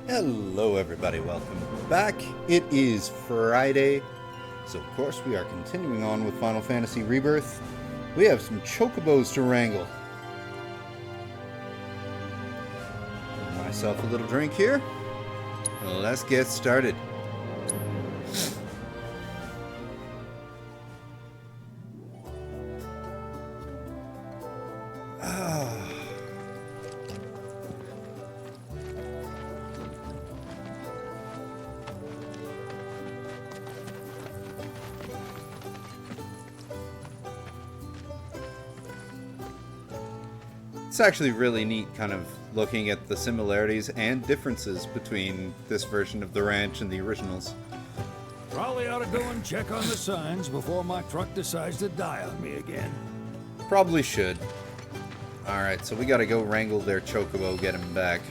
Hello everybody, welcome back. It is Friday, so of course we are continuing on with Final Fantasy Rebirth. We have some Chocobos to wrangle. Pour myself a little drink here. Let's get started. It's actually really neat kind of looking at the similarities and differences between this version of the ranch and the originals. Probably ought to go and check on the signs before my truck decides to die on me again. Probably should. Alright, so we gotta go wrangle their Chocobo, get him back.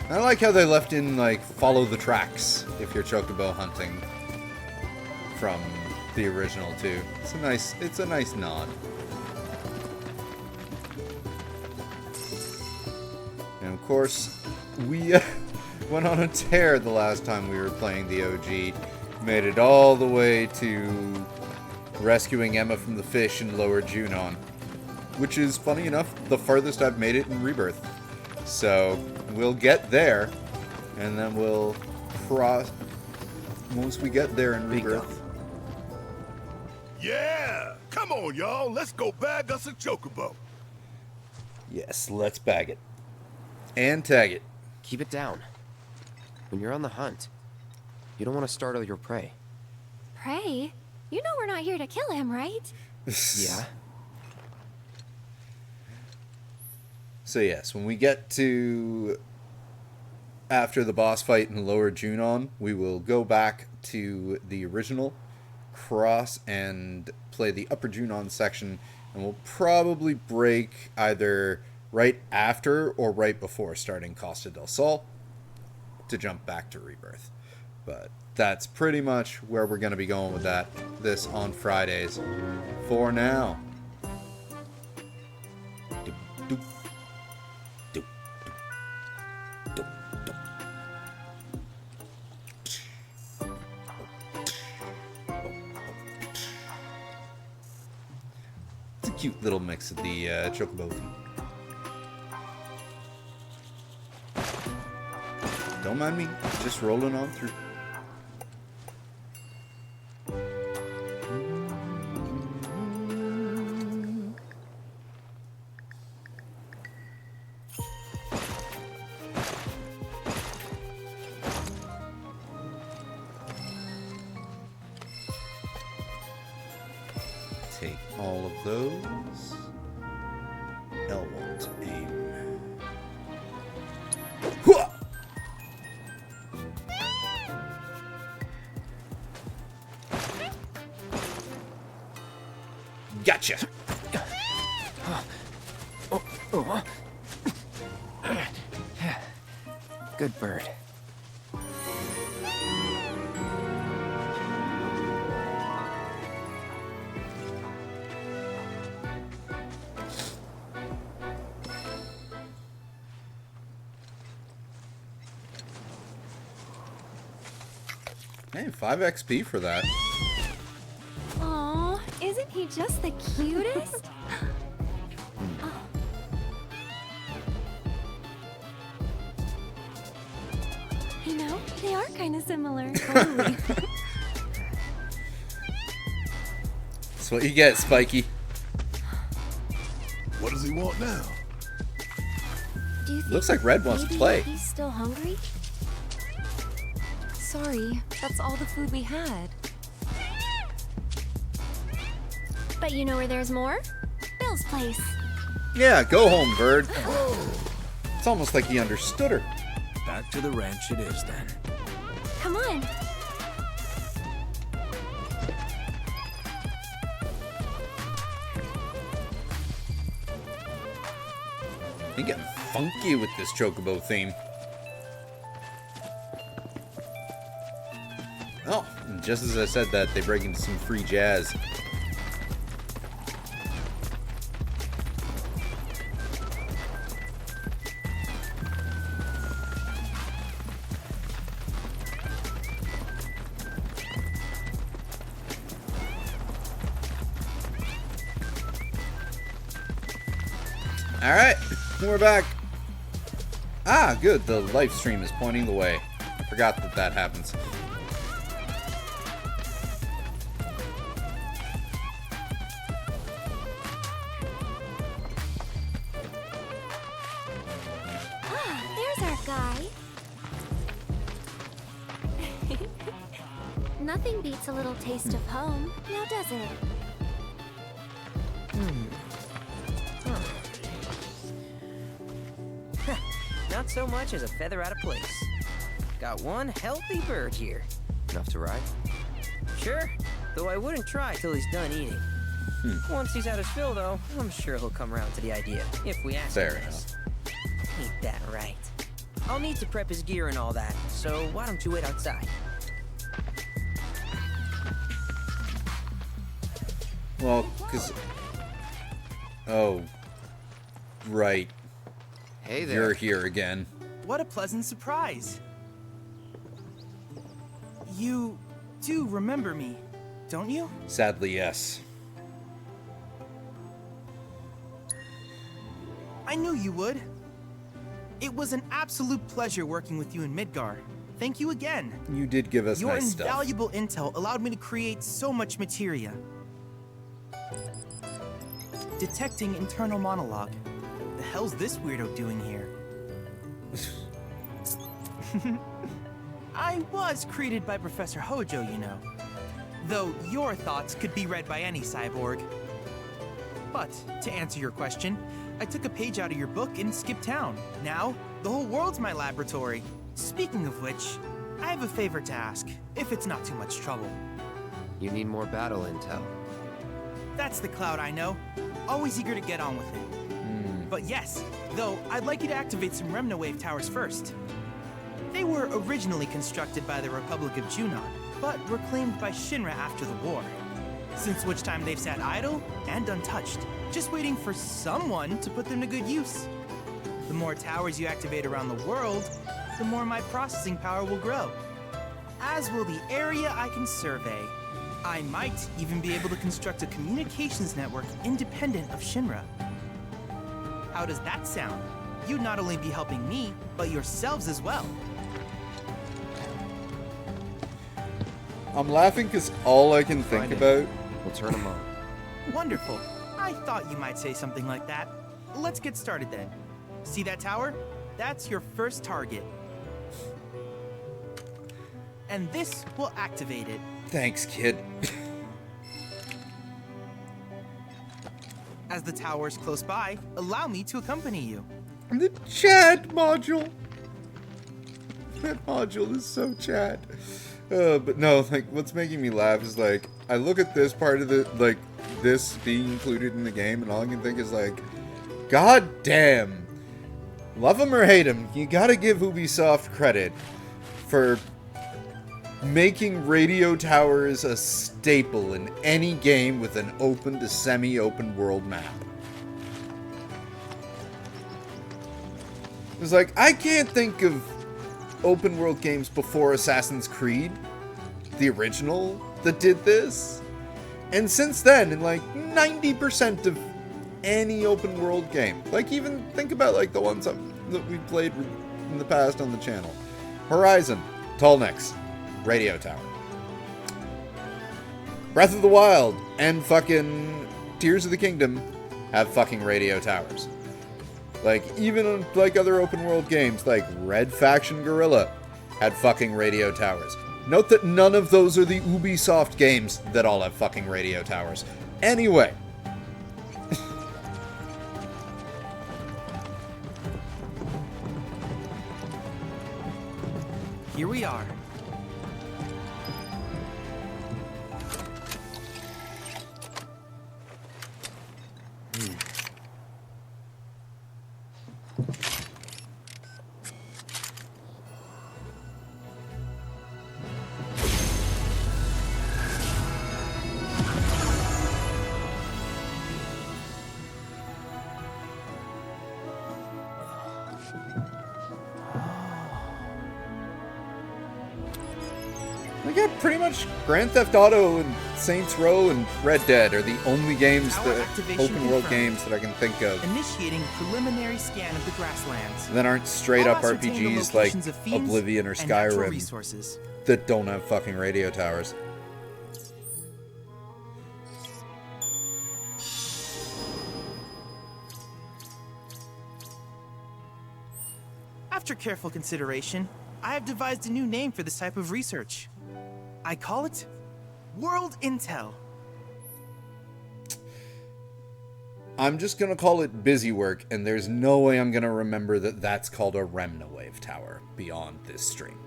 I like how they left in, like, follow the tracks if you're Chocobo hunting from the original too. It's a nice nod. And of course, we went on a tear the last time we were playing the OG. Made it all the way to rescuing Emma from the fish in Lower Junon, which is, funny enough, the farthest I've made it in Rebirth. So we'll get there, and then we'll cross once we get there in Rebirth. Yeah! Come on, y'all. Let's go bag us a Chocobo. Yes, let's bag it. And tag it. Keep it down. When you're on the hunt, you don't want to startle your prey. Prey? You know we're not here to kill him, right? Yeah? So yes, when we get to after the boss fight in Lower Junon, we will go back to the original, cross and play the Upper Junon section, and we'll probably break either right after or right before starting Costa del Sol to jump back to Rebirth. But that's pretty much where we're going to be going with this on Fridays for now. Cute little mix of the Chocobo. Don't mind me, just rolling on through. Take all of those. L1 to aim. Hooah! Gotcha! Good bird. Hey, 5 XP for that. Aw, isn't he just the cutest? Oh. You know, they are kind of similar. Totally. That's what you get, Spiky. What does he want now? Do you think Looks like Red wants to maybe play. He's still hungry? Sorry, that's all the food we had. But you know where there's more? Bill's place. Yeah, go home, bird. It's almost like he understood her. Back to the ranch it is then. Come on. You get funky with this Chocobo theme. Oh, and just as I said that, they break into some free jazz. Alright, we're back. Ah, good. The live stream is pointing the way. Forgot that that happens. Ah, there's our guy. Nothing beats a little taste of home, now does it? Not so much as a feather out of place. Got one healthy bird here. Enough to ride? Sure, though I wouldn't try till he's done eating. Once he's had his fill, though, I'm sure he'll come around to the idea, if we ask Fair him. enough. Ain't that right? I'll need to prep his gear and all that, so why don't you wait outside? Well, because... Oh. Right. Hey there. You're here again. What a pleasant surprise. You do remember me, don't you? Sadly, yes. I knew you would. It was an absolute pleasure working with you in Midgar. Thank you again. You did give us Your nice stuff. invaluable intel allowed me to create so much materia. Detecting internal monologue. The hell's this weirdo doing here? I was created by Professor Hojo, you know. Though your thoughts could be read by any cyborg. But, to answer your question, I took a page out of your book and skipped town. Now, the whole world's my laboratory. Speaking of which, I have a favor to ask, if it's not too much trouble. You need more battle intel. That's the Cloud I know. Always eager to get on with it. But yes, though, I'd like you to activate some Remnawave towers first. They were originally constructed by the Republic of Junon, but were claimed by Shinra after the war. Since which time they've sat idle and untouched, just waiting for someone to put them to good use. The more towers you activate around the world, the more my processing power will grow. As will the area I can survey. I might even be able to construct a communications network independent of Shinra. How does that sound? You'd not only be helping me, but yourselves as well. I'm laughing because all I can think Find it. about... We'll turn them on. Wonderful. I thought you might say something like that. Let's get started then. See that tower? That's your first target. And this will activate it. Thanks, kid. As the tower's close by, allow me to accompany you. The Chad module. That module is so Chad. But no, like, what's making me laugh is, like, I look at this part of the, like, this being included in the game, and all I can think is, like, God damn. Love him or hate him, you gotta give Ubisoft credit for making radio towers a staple in any game with an open to semi-open world map. It's like, I can't think of open world games before Assassin's Creed, the original, that did this. And since then, in like 90% of any open world game, like even think about like the ones that we played in the past on the channel. Horizon, Tall Necks, radio tower. Breath of the Wild and fucking Tears of the Kingdom have fucking radio towers. Like, even on, like, other open world games, like Red Faction Guerrilla had fucking radio towers. Note that none of those are the Ubisoft games that all have fucking radio towers. Anyway. Here we are. I got pretty much Grand Theft Auto and Saints Row and Red Dead are the only games Tower that activation open world confirmed. games that I can think of Initiating preliminary scan of the grasslands. that aren't straight I'll up ascertain the RPGs like locations of fiends Oblivion or and natural Skyrim resources. that don't have fucking radio towers. After careful consideration, I have devised a new name for this type of research. I call it World Intel. I'm just gonna call it busy work, and there's no way I'm gonna remember that that's called a Remnawave tower beyond this stream.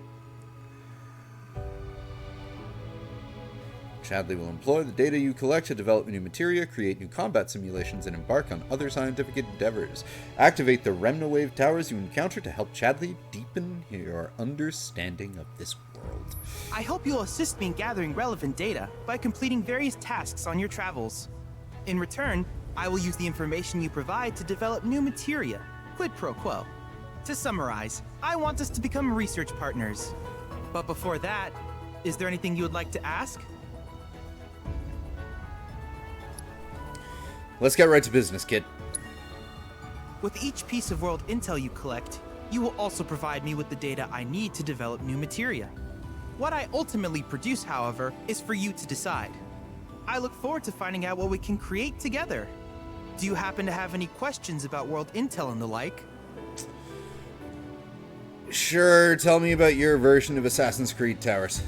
Chadley will employ the data you collect to develop new materia, create new combat simulations, and embark on other scientific endeavors. Activate the Remnawave towers you encounter to help Chadley deepen your understanding of this world. I hope you'll assist me in gathering relevant data by completing various tasks on your travels. In return, I will use the information you provide to develop new materia, quid pro quo. To summarize, I want us to become research partners. But before that, is there anything you would like to ask? Let's get right to business, kid. With each piece of world intel you collect, you will also provide me with the data I need to develop new materia. What I ultimately produce, however, is for you to decide. I look forward to finding out what we can create together. Do you happen to have any questions about world intel and the like? Sure, tell me about your version of Assassin's Creed towers.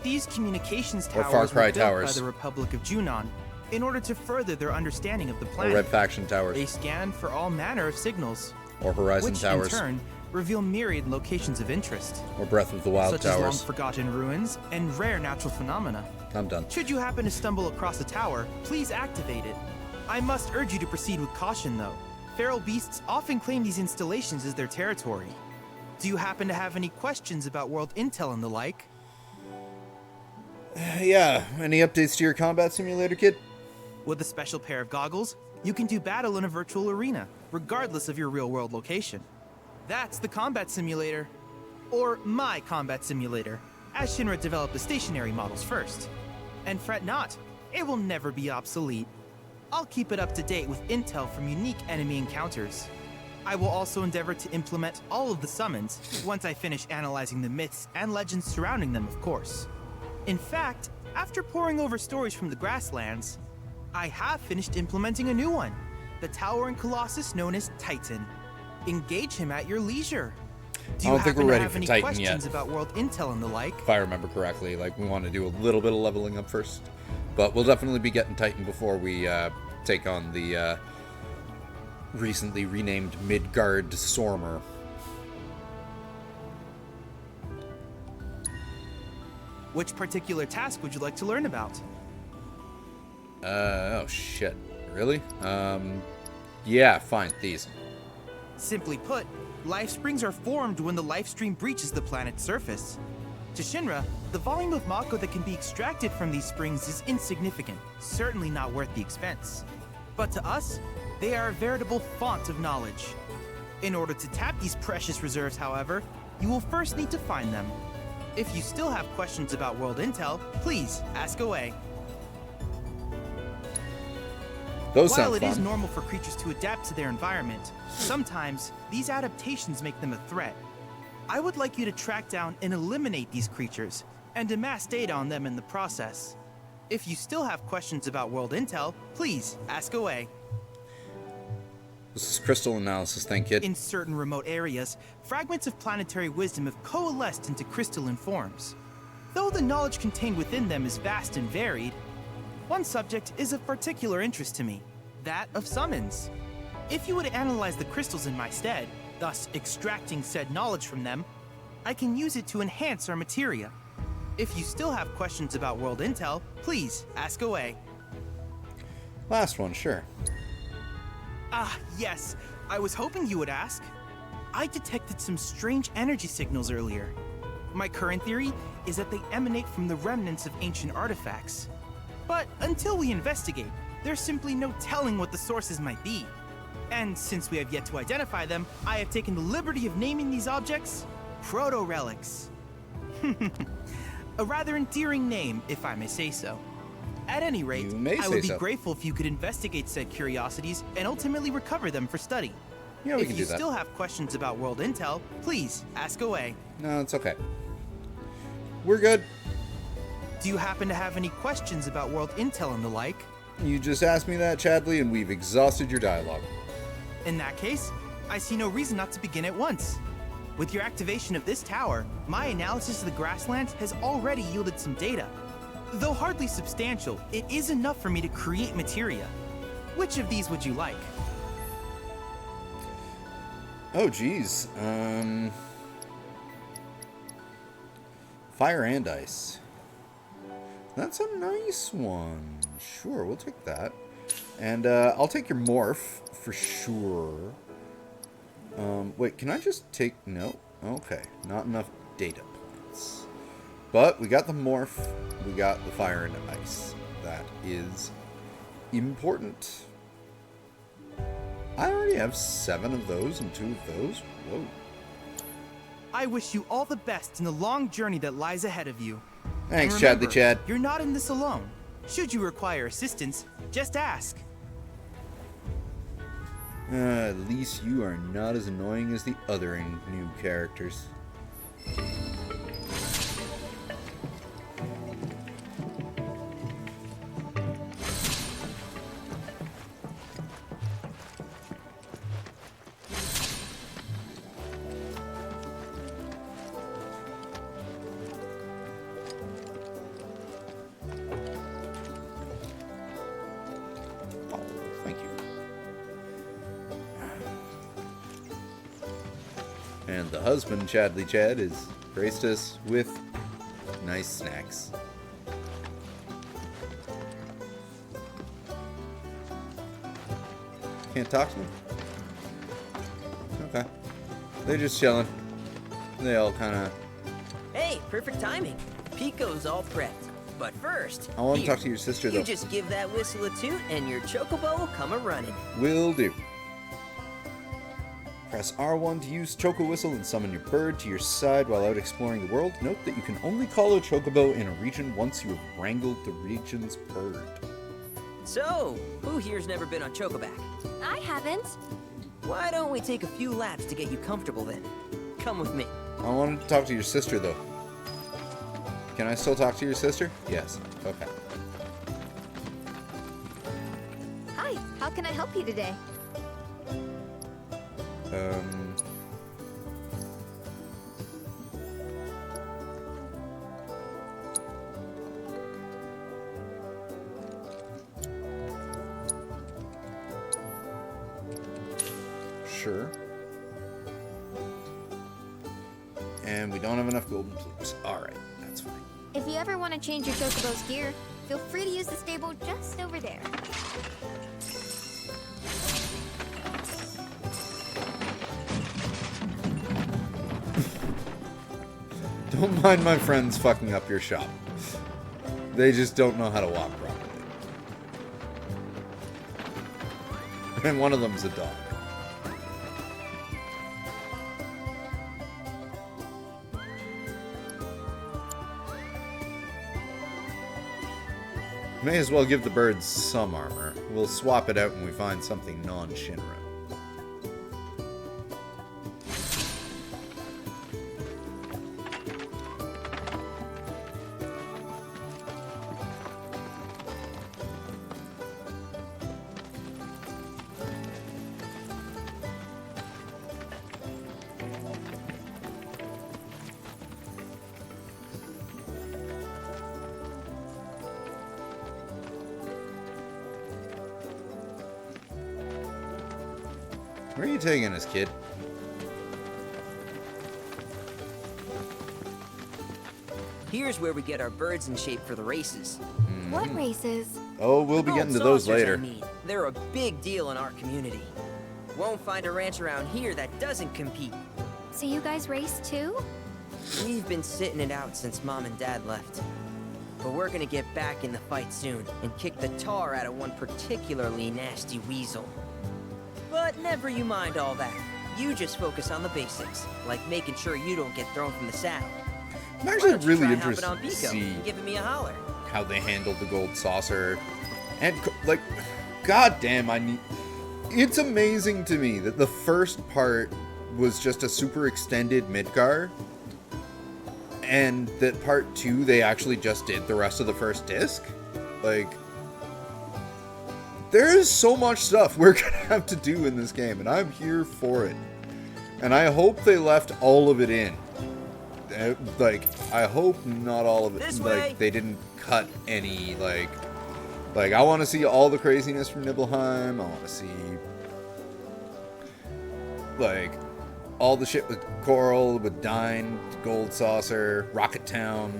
These communications Or towers Far Cry were built towers. by the Republic of Junon in order to further their understanding of the Or planet. Red Faction towers. They scan for all manner of signals, Or Horizon which towers. in turn reveal myriad locations of interest, Or Breath of the Wild such as towers. long-forgotten ruins and rare natural phenomena. I'm done. Should you happen to stumble across a tower, please activate it. I must urge you to proceed with caution, though. Feral beasts often claim these installations as their territory. Do you happen to have any questions about world intel and the like? Yeah, any updates to your combat simulator, kid? With a special pair of goggles, you can do battle in a virtual arena, regardless of your real-world location. That's the combat simulator. Or my combat simulator, as Shinra developed the stationary models first. And fret not, it will never be obsolete. I'll keep it up to date with intel from unique enemy encounters. I will also endeavor to implement all of the summons once I finish analyzing the myths and legends surrounding them, of course. In fact, after poring over stories from the grasslands, I have finished implementing a new one, the towering colossus known as Titan. Engage him at your leisure. Do I you don't think happen we're to ready have for any Titan questions yet. about world intel and the like? If I remember correctly, like, we want to do a little bit of leveling up first. But we'll definitely be getting Titan before we take on the recently renamed Midgard Sormer. Which particular task would you like to learn about? Oh shit. Really? Yeah, fine, these. Simply put, life springs are formed when the life stream breaches the planet's surface. To Shinra, the volume of Mako that can be extracted from these springs is insignificant, certainly not worth the expense. But to us, they are a veritable font of knowledge. In order to tap these precious reserves, however, you will first need to find them. If you still have questions about world intel, please ask away. Those While sound it is fun. normal for creatures to adapt to their environment, sometimes these adaptations make them a threat. I would like you to track down and eliminate these creatures, and amass data on them in the process. If you still have questions about world intel, please ask away. This is crystal analysis thing, kid. In certain remote areas, fragments of planetary wisdom have coalesced into crystalline forms. Though the knowledge contained within them is vast and varied, one subject is of particular interest to me, that of summons. If you would analyze the crystals in my stead, thus extracting said knowledge from them, I can use it to enhance our materia. If you still have questions about world intel, please ask away. Last one, sure. Ah, yes. I was hoping you would ask. I detected some strange energy signals earlier. My current theory is that they emanate from the remnants of ancient artifacts. But until we investigate, there's simply no telling what the sources might be. And since we have yet to identify them, I have taken the liberty of naming these objects proto-relics. A rather endearing name, if I may say so. At any rate, You may I would say be so. grateful if you could investigate said curiosities and ultimately recover them for study. Yeah, we If can you do that. still have questions about world intel, please ask away. No, it's okay. We're good. Do you happen to have any questions about world intel and the like? You just asked me that, Chadley, and we've exhausted your dialogue. In that case, I see no reason not to begin at once. With your activation of this tower, my analysis of the grasslands has already yielded some data. Though hardly substantial, it is enough for me to create materia. Which of these would you like? Oh, geez. Fire and ice. That's a nice one. Sure, we'll take that. And I'll take your morph for sure. Wait, can I just take... No? Okay, not enough data points. But we got the morph, we got the fire and ice. That is important. I already have 7 of those and 2 of those. Whoa. I wish you all the best in the long journey that lies ahead of you. Thanks, And Chadley remember, Chad. You're not in this alone. Should you require assistance, just ask. At least you are not as annoying as the other new characters. Oh, thank you. And the husband, Chadley Chad, has graced us with nice snacks. Can't talk to them? Okay. They're just chilling. They all kind of... Hey, perfect timing. Pico's all prepped. But first, I want to here, talk to your sister, you though. just give that whistle a toot and your Chocobo will come a-running. Will do. Press R1 to use Choco Whistle and summon your bird to your side while out exploring the world. Note that you can only call a Chocobo in a region once you have wrangled the region's bird. So, who here's never been on Chocoback? I haven't. Why don't we take a few laps to get you comfortable then? Come with me. I wanted to talk to your sister, though. Can I still talk to your sister? Yes. Okay. Hi, how can I help you today? Sure. And we don't have enough golden plumes. Alright, that's fine. If you ever want to change your Chocobo's gear, feel free to use the stable just over there. Don't mind my friends fucking up your shop. They just don't know how to walk properly. And one of them's a dog. May as well give the birds some armor. We'll swap it out when we find something non-Shinra. Where are you taking us, kid? Here's where we get our birds in shape for the races. What races? Oh, we'll be Gold getting to those saucers, later. I mean. They're a big deal in our community. Won't find a ranch around here that doesn't compete. So you guys race too? We've been sitting it out since Mom and Dad left. But we're gonna get back in the fight soon and kick the tar out of one particularly nasty weasel. But never you mind all that. You just focus on the basics, like making sure you don't get thrown from the saddle. I'm actually Why don't you really try interested hopping on to Pico see and giving me a holler. how they handled the gold saucer. And, like, goddamn, it's amazing to me that the first part was just a super extended Midgar, and that part 2, they actually just did the rest of the first disc. Like, there is so much stuff we're gonna have to do in this game, and I'm here for it. And I hope they left all of it in. Like, I hope not all of it. This way. Like, they didn't cut any, like, I want to see all the craziness from Nibelheim. I want to see, like, all the shit with Coral, with Dine, Gold Saucer, Rocket Town,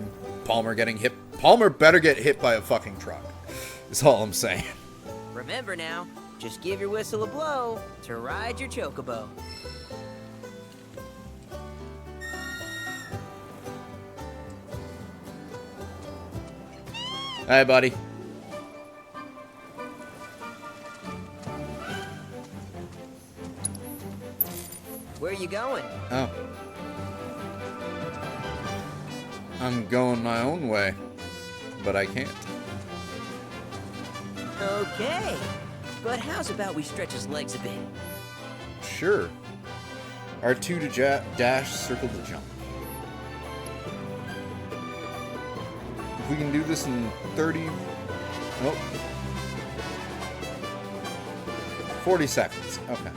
Palmer getting hit. Palmer better get hit by a fucking truck. That's all I'm saying. Remember now, just give your whistle a blow to ride your Chocobo. Hey, buddy. Where you going? Oh. I'm going my own way, but I can't. Okay. But how's about we stretch his legs a bit? Sure. R2 to dash, circle to jump. If we can do this in 30... Nope. 40 seconds. Okay.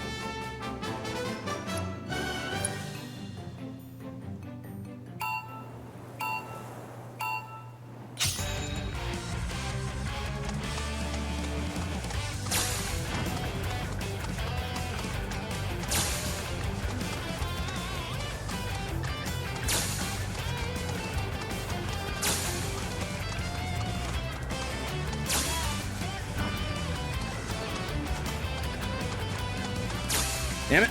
Damn it.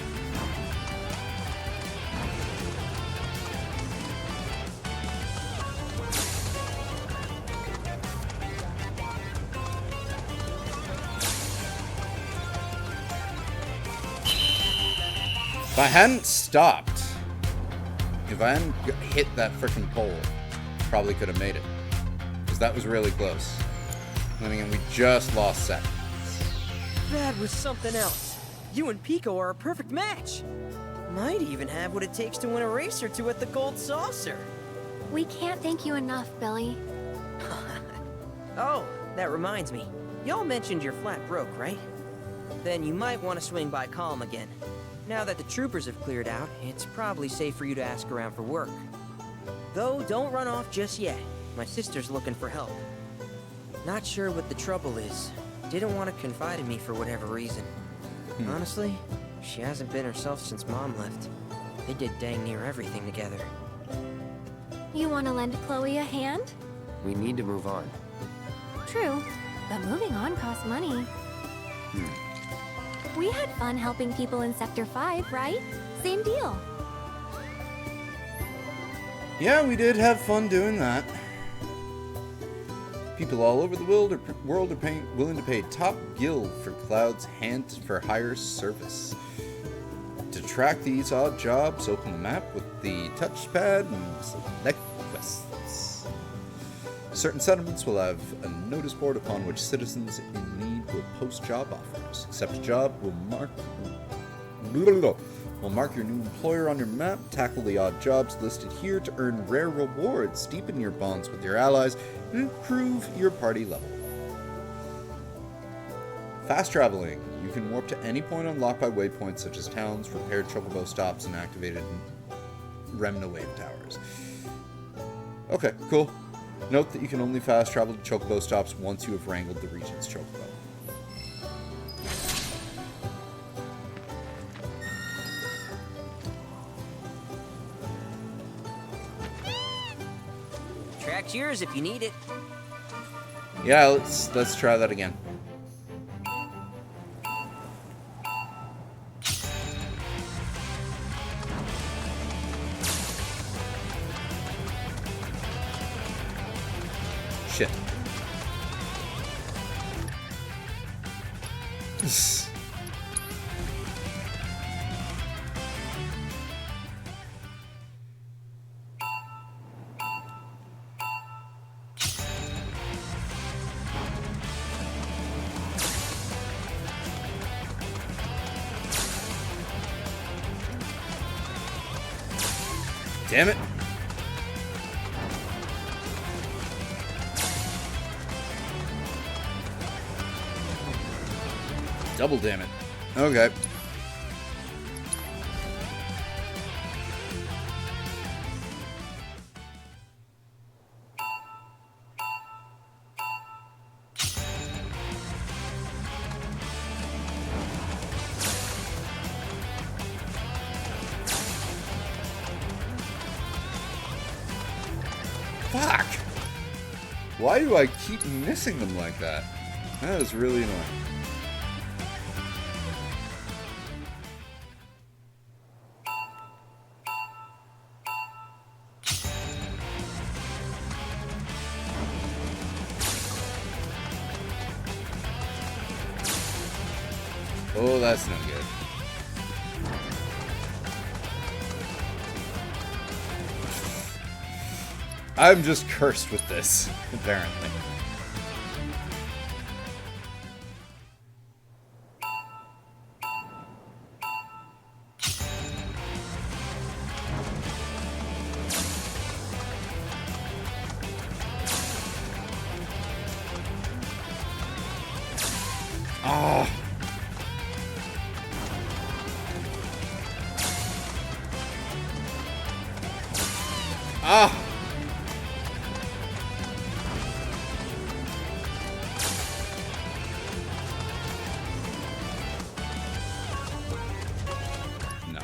If I hadn't stopped, if I hadn't hit that frickin' pole, probably could have made it. Because that was really close. And again, we just lost seconds. That was something else. You and Pico are a perfect match. Might even have what it takes to win a race or two at the Gold Saucer. We can't thank you enough, Billy. Oh, that reminds me. Y'all mentioned you're flat broke, right? Then you might want to swing by Calm again. Now that the troopers have cleared out, it's probably safe for you to ask around for work. Though, don't run off just yet. My sister's looking for help. Not sure what the trouble is. Didn't want to confide in me for whatever reason. Honestly, she hasn't been herself since Mom left. They did dang near everything together. You want to lend Chloe a hand? We need to move on. True, but moving on costs money. We had fun helping people in Sector 5, right? Same deal. Yeah, we did have fun doing that. People all over the world are willing to pay top gil for Cloud's hand-for-hire service. To track these odd jobs, open the map with the touchpad and select quests. Certain settlements will have a notice board upon which citizens in need will post job offers. Accept a job will mark your new employer on your map, tackle the odd jobs listed here to earn rare rewards, deepen your bonds with your allies, and improve your party level. Fast traveling. You can warp to any point unlocked by waypoints such as towns, repaired Chocobo stops, and activated Remna wave towers. Okay, cool. Note that you can only fast travel to Chocobo stops once you have wrangled the region's Chocobo. Track's yours if you need it. Yeah, let's try that again. Shit. Damn it. Double damn it. Okay. Fuck! Why do I keep missing them like that? That is really annoying. Oh, that's no good. I'm just cursed with this, apparently. Oh. Ah. No.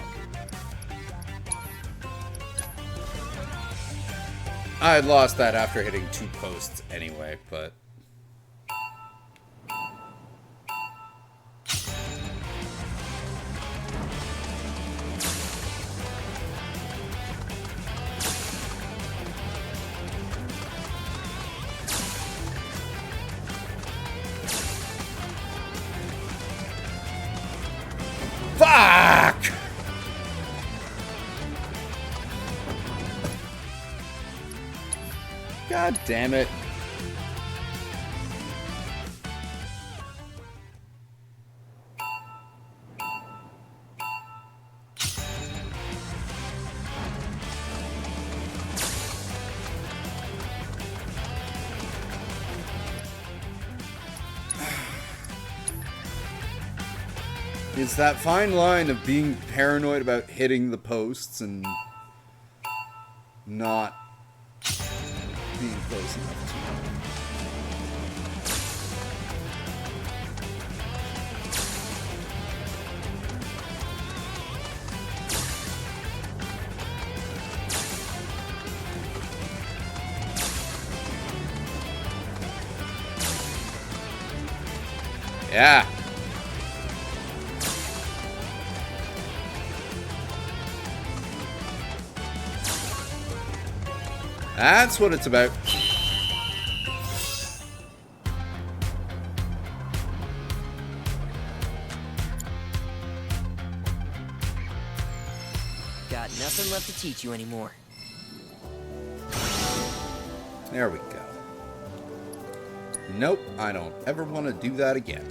I had lost that after hitting 2 posts anyway, but... Fuck! God damn it. It's that fine line of being paranoid about hitting the posts and not being close enough to them. Yeah. That's what it's about. Got nothing left to teach you anymore. There we go. Nope, I don't ever want to do that again.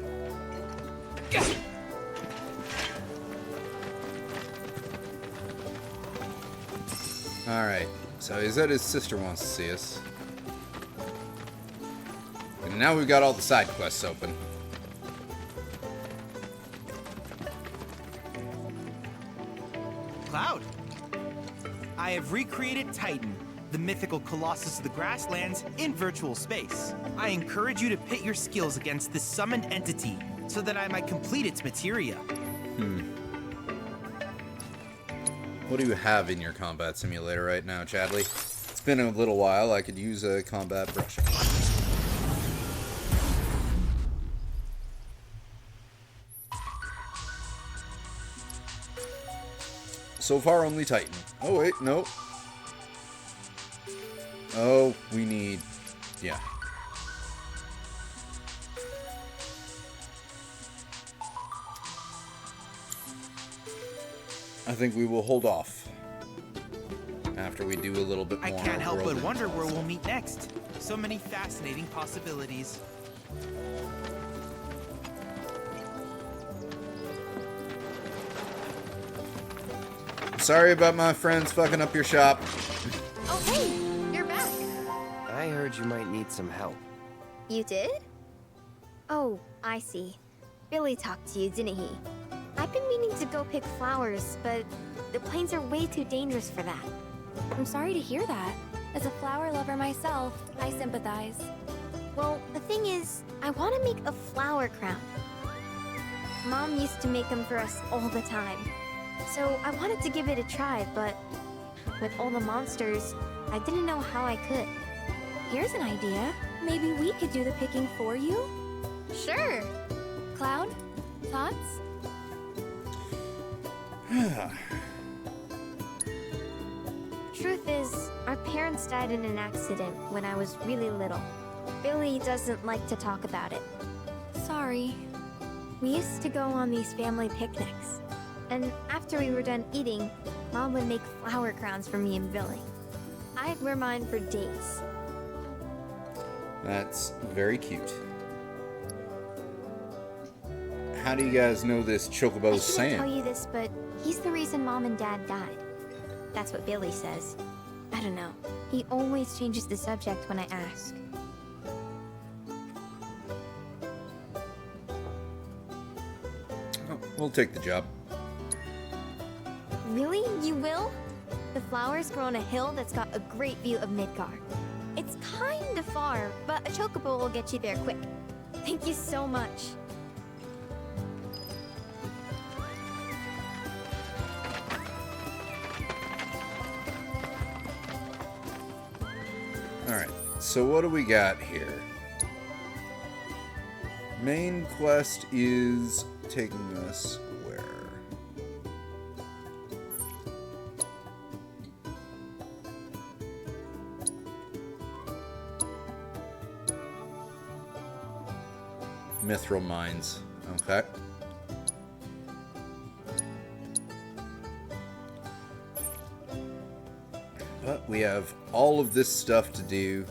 Alright, so he said his sister wants to see us. And now we've got all the side quests open. Cloud, I have recreated Titan, the mythical colossus of the grasslands, in virtual space. I encourage you to pit your skills against this summoned entity so that I might complete its materia. What do you have in your combat simulator right now, Chadley? It's been a little while. I could use a combat brushing. So far, only Titan. Oh, wait, no. Oh, we need... yeah. I think we will hold off after we do a little bit more. I can't help but world wonder intel. where we'll meet next. So many fascinating possibilities. sorry about my friends fucking up your shop. Oh, hey, you're back. I heard you might need some help. You did? Oh, I see. Billy talked to you, didn't he? I've been meaning to go pick flowers, but the plains are way too dangerous for that. I'm sorry to hear that. As a flower lover myself, I sympathize. Well, the thing is, I want to make a flower crown. Mom used to make them for us all the time. So I wanted to give it a try, but with all the monsters, I didn't know how I could. Here's an idea. Maybe we could do the picking for you? Sure. Cloud? Thoughts? Truth is, our parents died in an accident when I was really little. Billy doesn't like to talk about it. Sorry. We used to go on these family picnics. And after we were done eating, Mom would make flower crowns for me and Billy. I'd wear mine for days. That's very cute. How do you guys know this I Chocobo's shouldn't tell saying? you this, but he's the reason Mom and Dad died. That's what Billy says. I don't know. He always changes the subject when I ask. Oh, we'll take the job. Really? You will? The flowers grow on a hill that's got a great view of Midgard. It's kinda far, but a chocobo will get you there quick. Thank you so much. Alright, so what do we got here? Main quest is taking us where? Mithril Mines. Okay. But we have all of this stuff to do.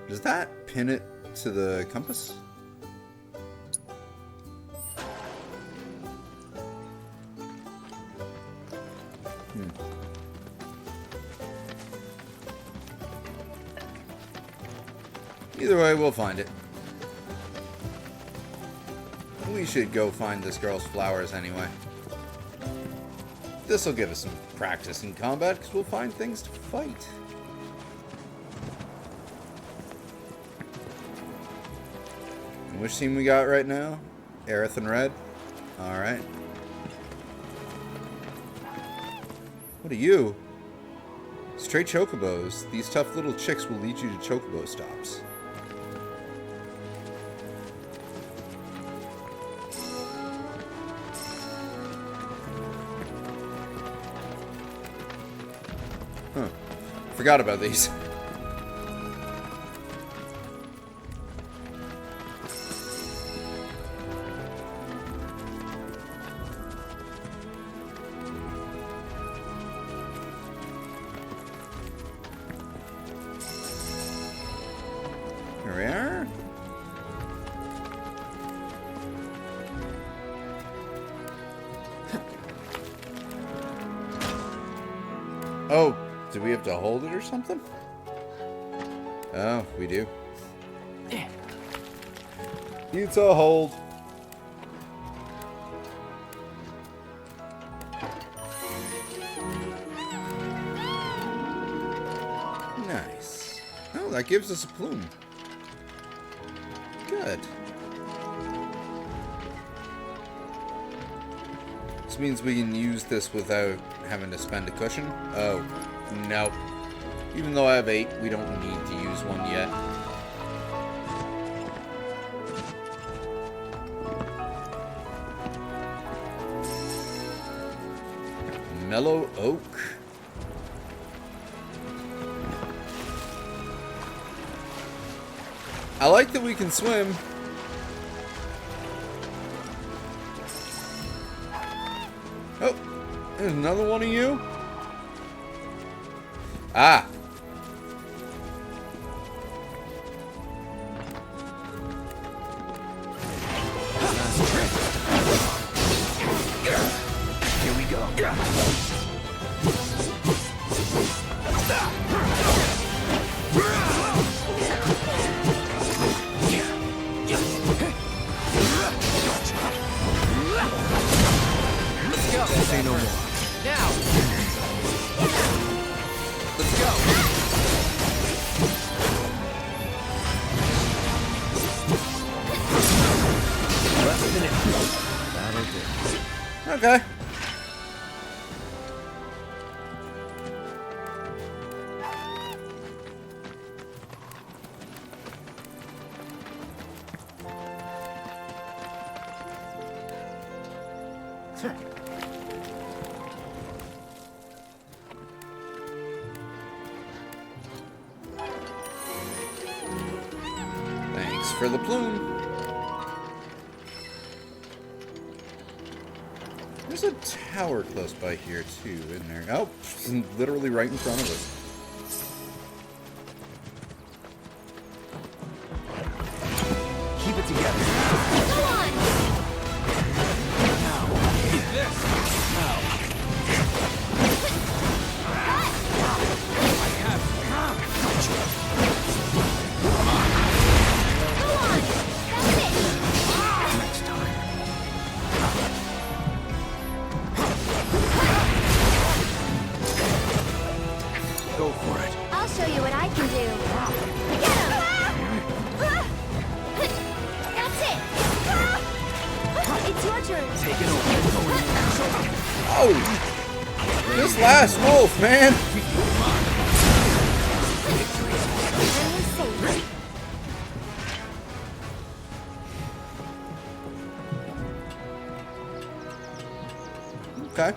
Does that pin it to the compass? Either way, we'll find it. We should go find this girl's flowers anyway. This'll give us some practice in combat, because we'll find things to fight. And which team we got right now? Aerith and Red? Alright. What are you? Straight chocobos. These tough little chicks will lead you to chocobo stops. Huh. Forgot about these. Here we are. Oh, do we have to hold it or something? Oh, we do. It's a hold. Nice. Oh, that gives us a plume. Good. This means we can use this without having to spend a cushion. Oh, no. Even though I have 8, we don't need to use one yet. Mellow oak. I like that we can swim. Oh, there's another one of you. Ah. Say no more. Now! Let's go! Less than it. That'll do. Okay. Thanks for the plume. There's a tower close by here too, isn't there? Oh, literally right in front of us. Keep it together. Come on! Eat this! Now! I have Go on! That's it! next time. Go for it. I'll show you what I can do. Get him! That's it! It's your turn. Take it over. Oh! This last wolf, man! Very safe. Okay.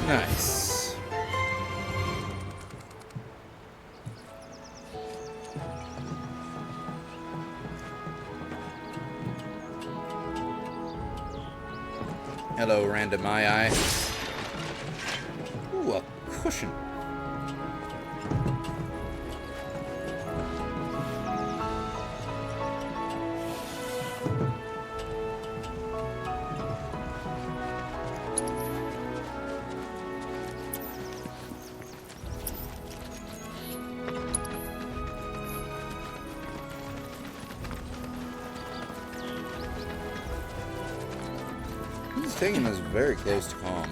Nice. Hello, random eye. Ooh, a cushion. He's taking us very close to calm.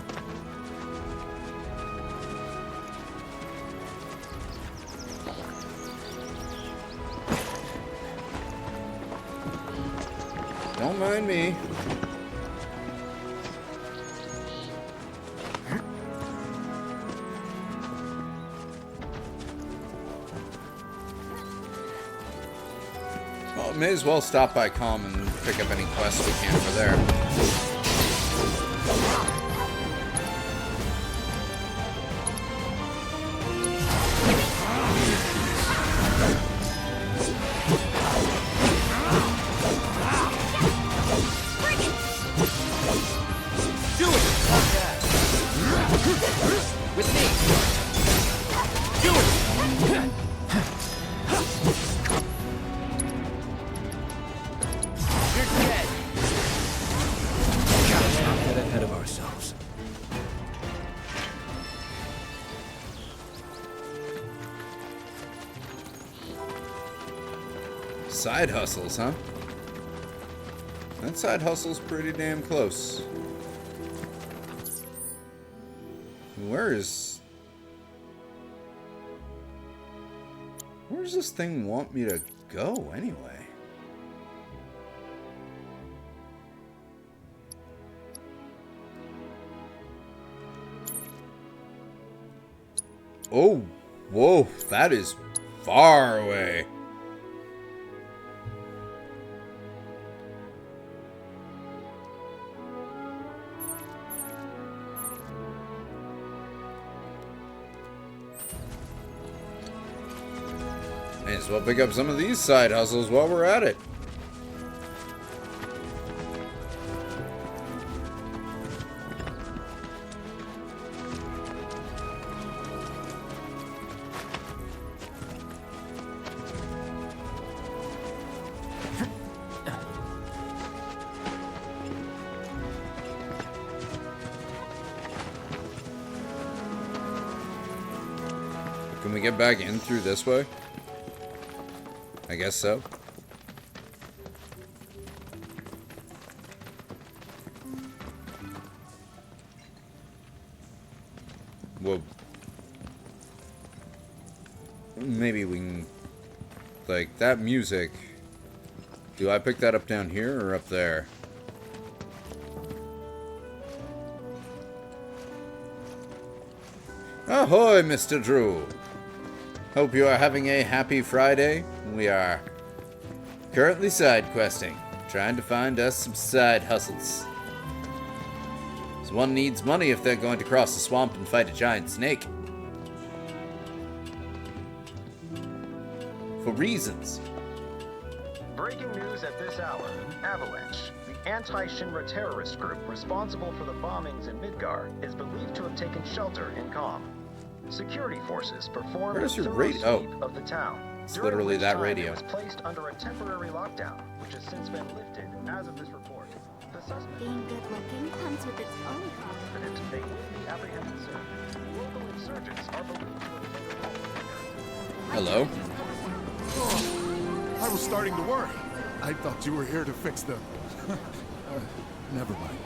Don't mind me. Well, may as well stop by calm and pick up any quests we can over there. Do it! With me! Do it! You're dead! Let's not get ahead of ourselves. Side hustles, huh? That side hustle's pretty damn close. Where's this thing want me to go anyway? Oh, whoa, that is far away. May as well pick up some of these side hustles while we're at it. Can we get back in through this way? I guess so. Whoa. Maybe we can... Like, that music... Do I pick that up down here or up there? Ahoy, Mr. Drew! Hope you are having a happy Friday. We are currently side questing, trying to find us some side hustles. So one needs money if they're going to cross the swamp and fight a giant snake. For reasons. Breaking news at this hour. Avalanche, the anti-Shinra terrorist group responsible for the bombings in Midgar, is believed to have taken shelter in Calm. Security forces performed a thorough sweep of the town. It's literally that radio. It was placed under a temporary lockdown, which has since been lifted as of this report. The suspect Being good looking comes with its own problems. they will be apprehended soon. Local insurgents are believed to have taken over. Hello. I was starting to worry. I thought you were here to fix them. Never mind.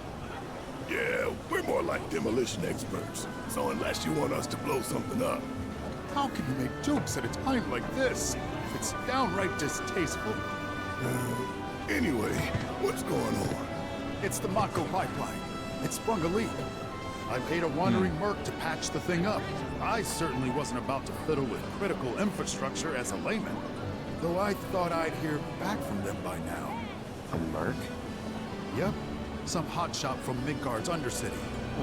Yeah, we're more like demolition experts. So unless you want us to blow something up. How can you make jokes at a time like this? It's downright distasteful. Anyway, what's going on? It's the Mako pipeline. It sprung a leak. I paid a wandering merc to patch the thing up. I certainly wasn't about to fiddle with critical infrastructure as a layman. Though I thought I'd hear back from them by now. A merc? Yep. Some hotshot from Midgard's Undercity.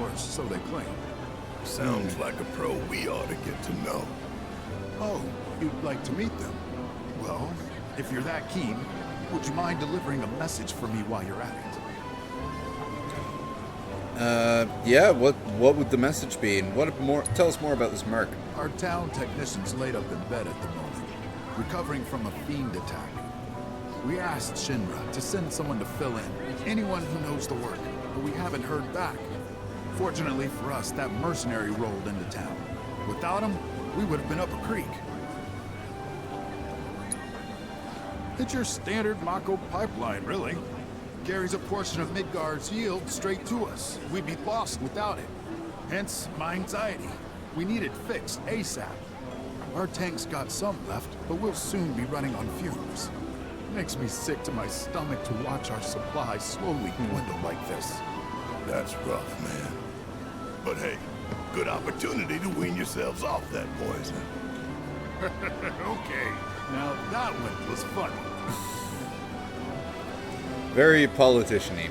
Or so they claim. Sounds like a pro we ought to get to know. Oh, you'd like to meet them? Well, if you're that keen, would you mind delivering a message for me while you're at it? Yeah, what would the message be? And tell us more about this merc. Our town technician's laid up in bed at the moment, recovering from a fiend attack. We asked Shinra to send someone to fill in, anyone who knows the work, but we haven't heard back. Fortunately for us, that mercenary rolled into town. Without him, we would have been up a creek. It's your standard Mako pipeline, really. Carries a portion of Midgard's yield straight to us. We'd be lost without it. Hence, my anxiety. We need it fixed ASAP. Our tank's got some left, but we'll soon be running on fumes. Makes me sick to my stomach to watch our supply slowly dwindle like this. That's rough, man. But hey, good opportunity to wean yourselves off that poison. Okay, now that one was fun. Very politician-y.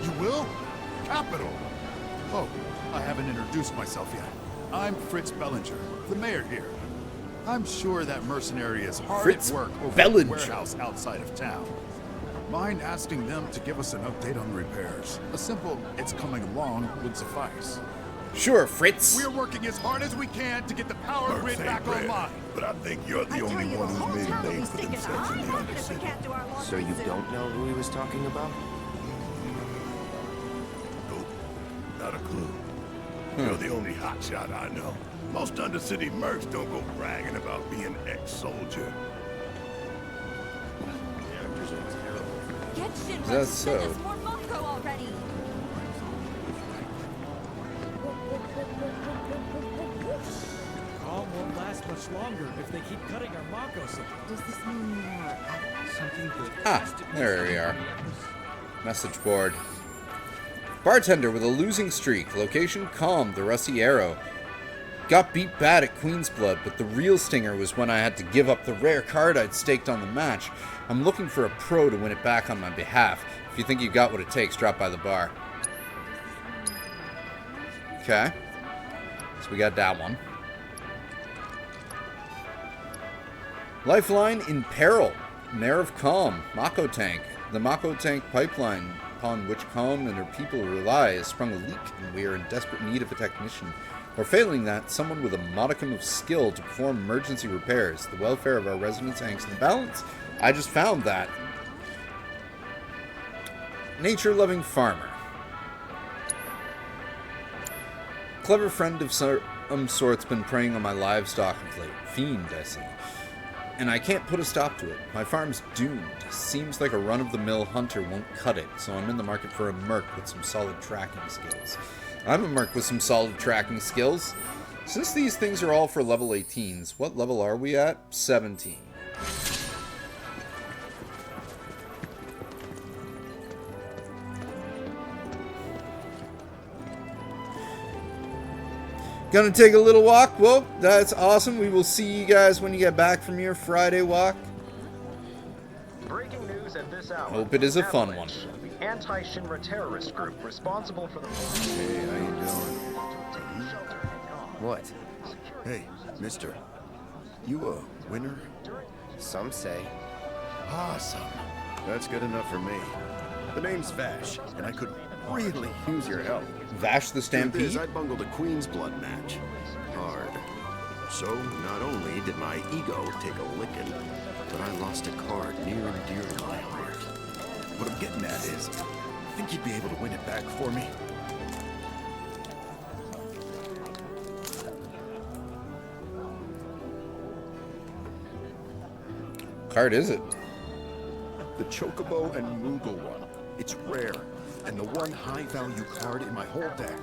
You will? Capital! Oh, I haven't introduced myself yet. I'm Fritz Bellinger, the mayor here. I'm sure that mercenary is hard Fritz at work over Bellinger. at the warehouse outside of town. Mind asking them to give us an update on repairs? A simple, it's coming along, would suffice. Sure, Fritz. We're working as hard as we can to get the power grid back online. But I think you're the only one who's made a name for themselves in the Undercity. So you don't know who he was talking about? Nope, not a clue. You're the only hotshot I know. Most Undercity mercs don't go bragging about being ex-soldier. Get Shinra Is that to send so? us more Mako already. Calm won't last much longer if they keep cutting our Mako supply. Does this mean more? Something good. Ah, there we are. Message board. Bartender with a losing streak. Location Calm, the Rusty Arrow. Got beat bad at Queen's Blood, but the real stinger was when I had to give up the rare card I'd staked on the match. I'm looking for a pro to win it back on my behalf. If you think you got what it takes, drop by the bar. Okay. So we got that one. Lifeline in peril. Mare of Calm. Mako Tank. The Mako Tank pipeline upon which Calm and her people rely has sprung a leak, and we are in desperate need of a technician. Or failing that, someone with a modicum of skill to perform emergency repairs. The welfare of our residents hangs in the balance. I just found that. Nature-loving farmer. Clever friend of some sort's been preying on my livestock of late. Fiend, I see. And I can't put a stop to it. My farm's doomed. Seems like a run-of-the-mill hunter won't cut it, so I'm in the market for a merc with some solid tracking skills. I'm a merc with some solid tracking skills. Since these things are all for level 18s, what level are we at? 17. Gonna take a little walk. Well, that's awesome. We will see you guys when you get back from your Friday walk. Breaking news at this hour. Hope it is a fun one. The anti-Shinra terrorist group responsible for the... Hey, how you doing? What? Hey, mister. You a winner? Some say. Awesome. That's good enough for me. The name's Vash, and I could really use your help. Vash the Truth Stampede? is, I bungled a Queen's Blood match. Hard. So, not only did my ego take a licking, but I lost a card near and dear to my heart. What I'm getting at is, I think you'd be able to win it back for me. Card is it? The Chocobo and Moogle one. It's rare, and the one high-value card in my whole deck.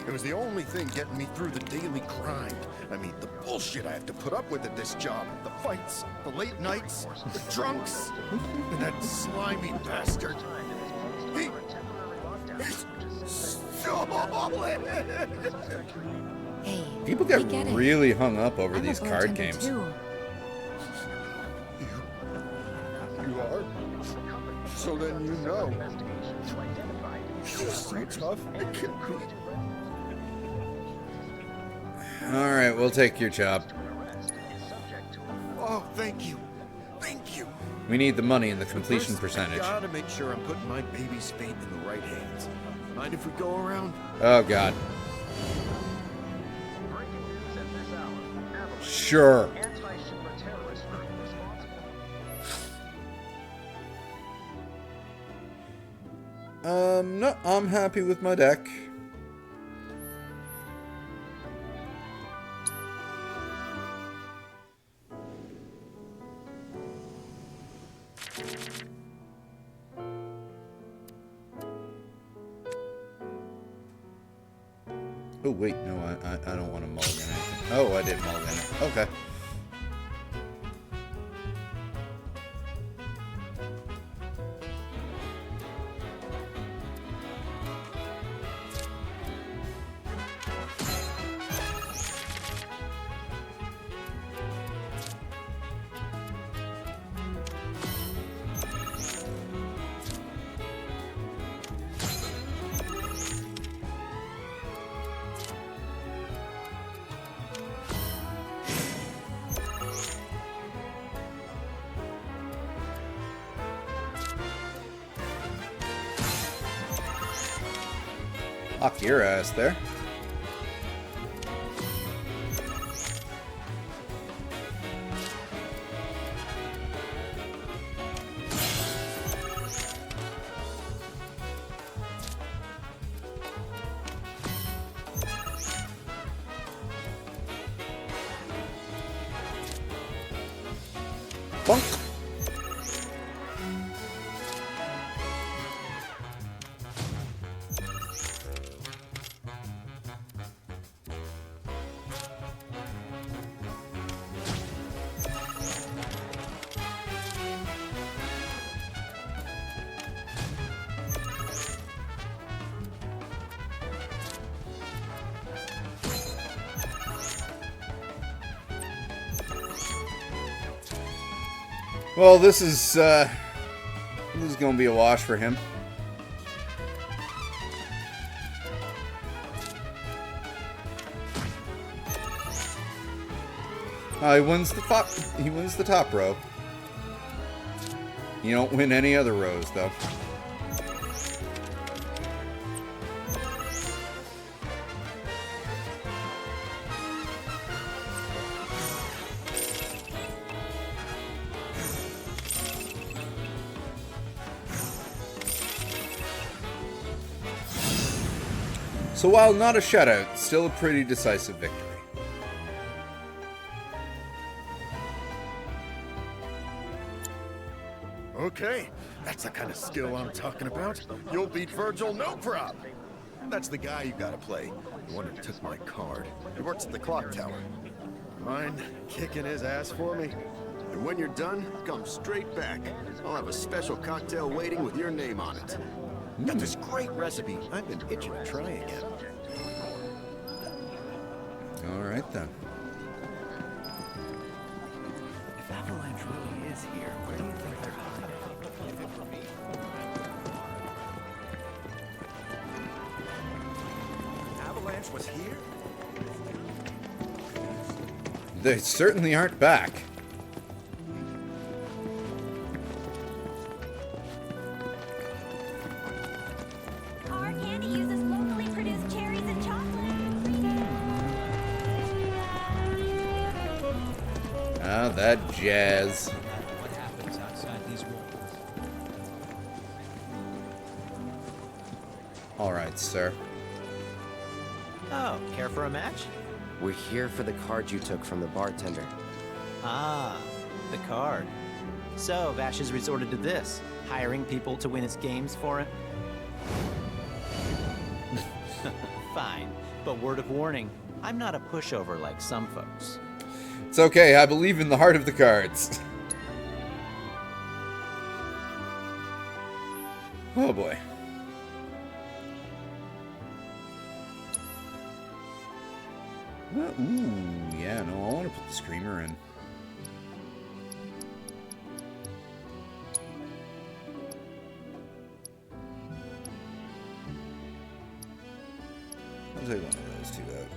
It was the only thing getting me through the daily grind. I mean, the bullshit I have to put up with at this job. The fights, the late nights, the drunks, and that slimy bastard. He's solid! Hey, People we get get it. really hung up over I'm a these card bartender games. too. You are? So then you know. You're so tough, it can be. Alright, we'll take your job. Oh, thank you. Thank you. We need the money and the completion First, percentage. I gotta make sure I'm putting my baby's fate in the right hands. Mind if we go around? Oh, God. Breaking news at this hour. Avalanche. Sure. Anti-Shinra terrorist group responsible. No, I'm happy with my deck. Oh, wait, no, I don't want to mulligan anything. Oh, I did mulligan it. Okay. Lock your ass there. Bunk. Well, this is gonna be a wash for him. He wins the top. He wins the top row. You don't win any other rows, though. So while not a shutout, still a pretty decisive victory. Okay, that's the kind of skill I'm talking about. You'll beat Virgil, no prob. That's the guy you gotta play. The one who took my card. He works at the clock tower. Mind kicking his ass for me? And when you're done, come straight back. I'll have a special cocktail waiting with your name on it. Got this great recipe. I've been itching to try again. All right, then. If Avalanche really is here, where do you think they're hiding? Avalanche was here? They certainly aren't back. Our candy uses locally produced cherries and chocolate. Ah, that jazz. What happens outside these walls? All right, sir. Oh, care for a match? We're here for the card you took from the bartender. Ah, the card. So, Vash has resorted to this, hiring people to win his games for him? Fine, but word of warning, I'm not a pushover like some folks. It's okay, I believe in the heart of the cards. Oh boy. Ooh, yeah, no, I want to put the screamer in. I'll take one of those two out.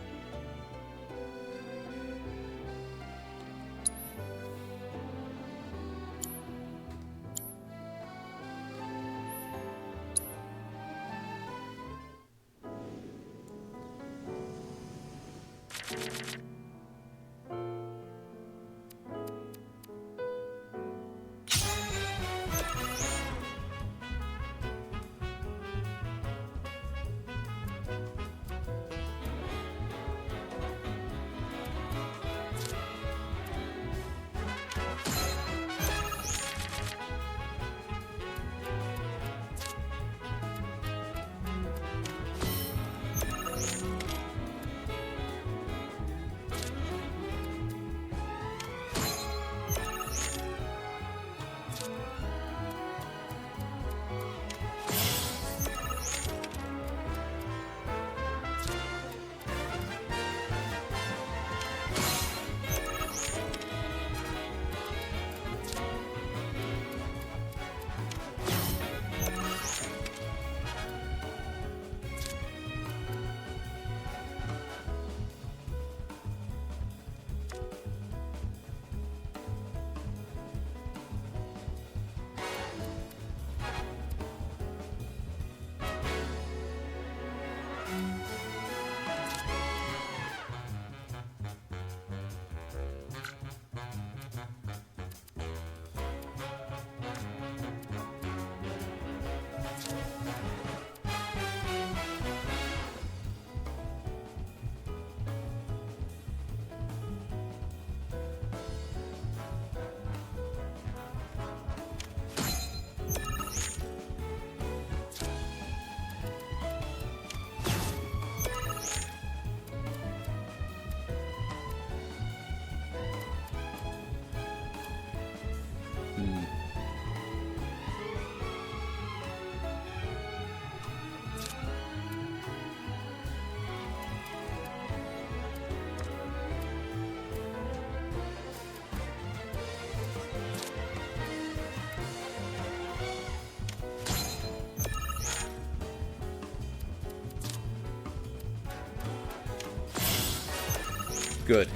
Good.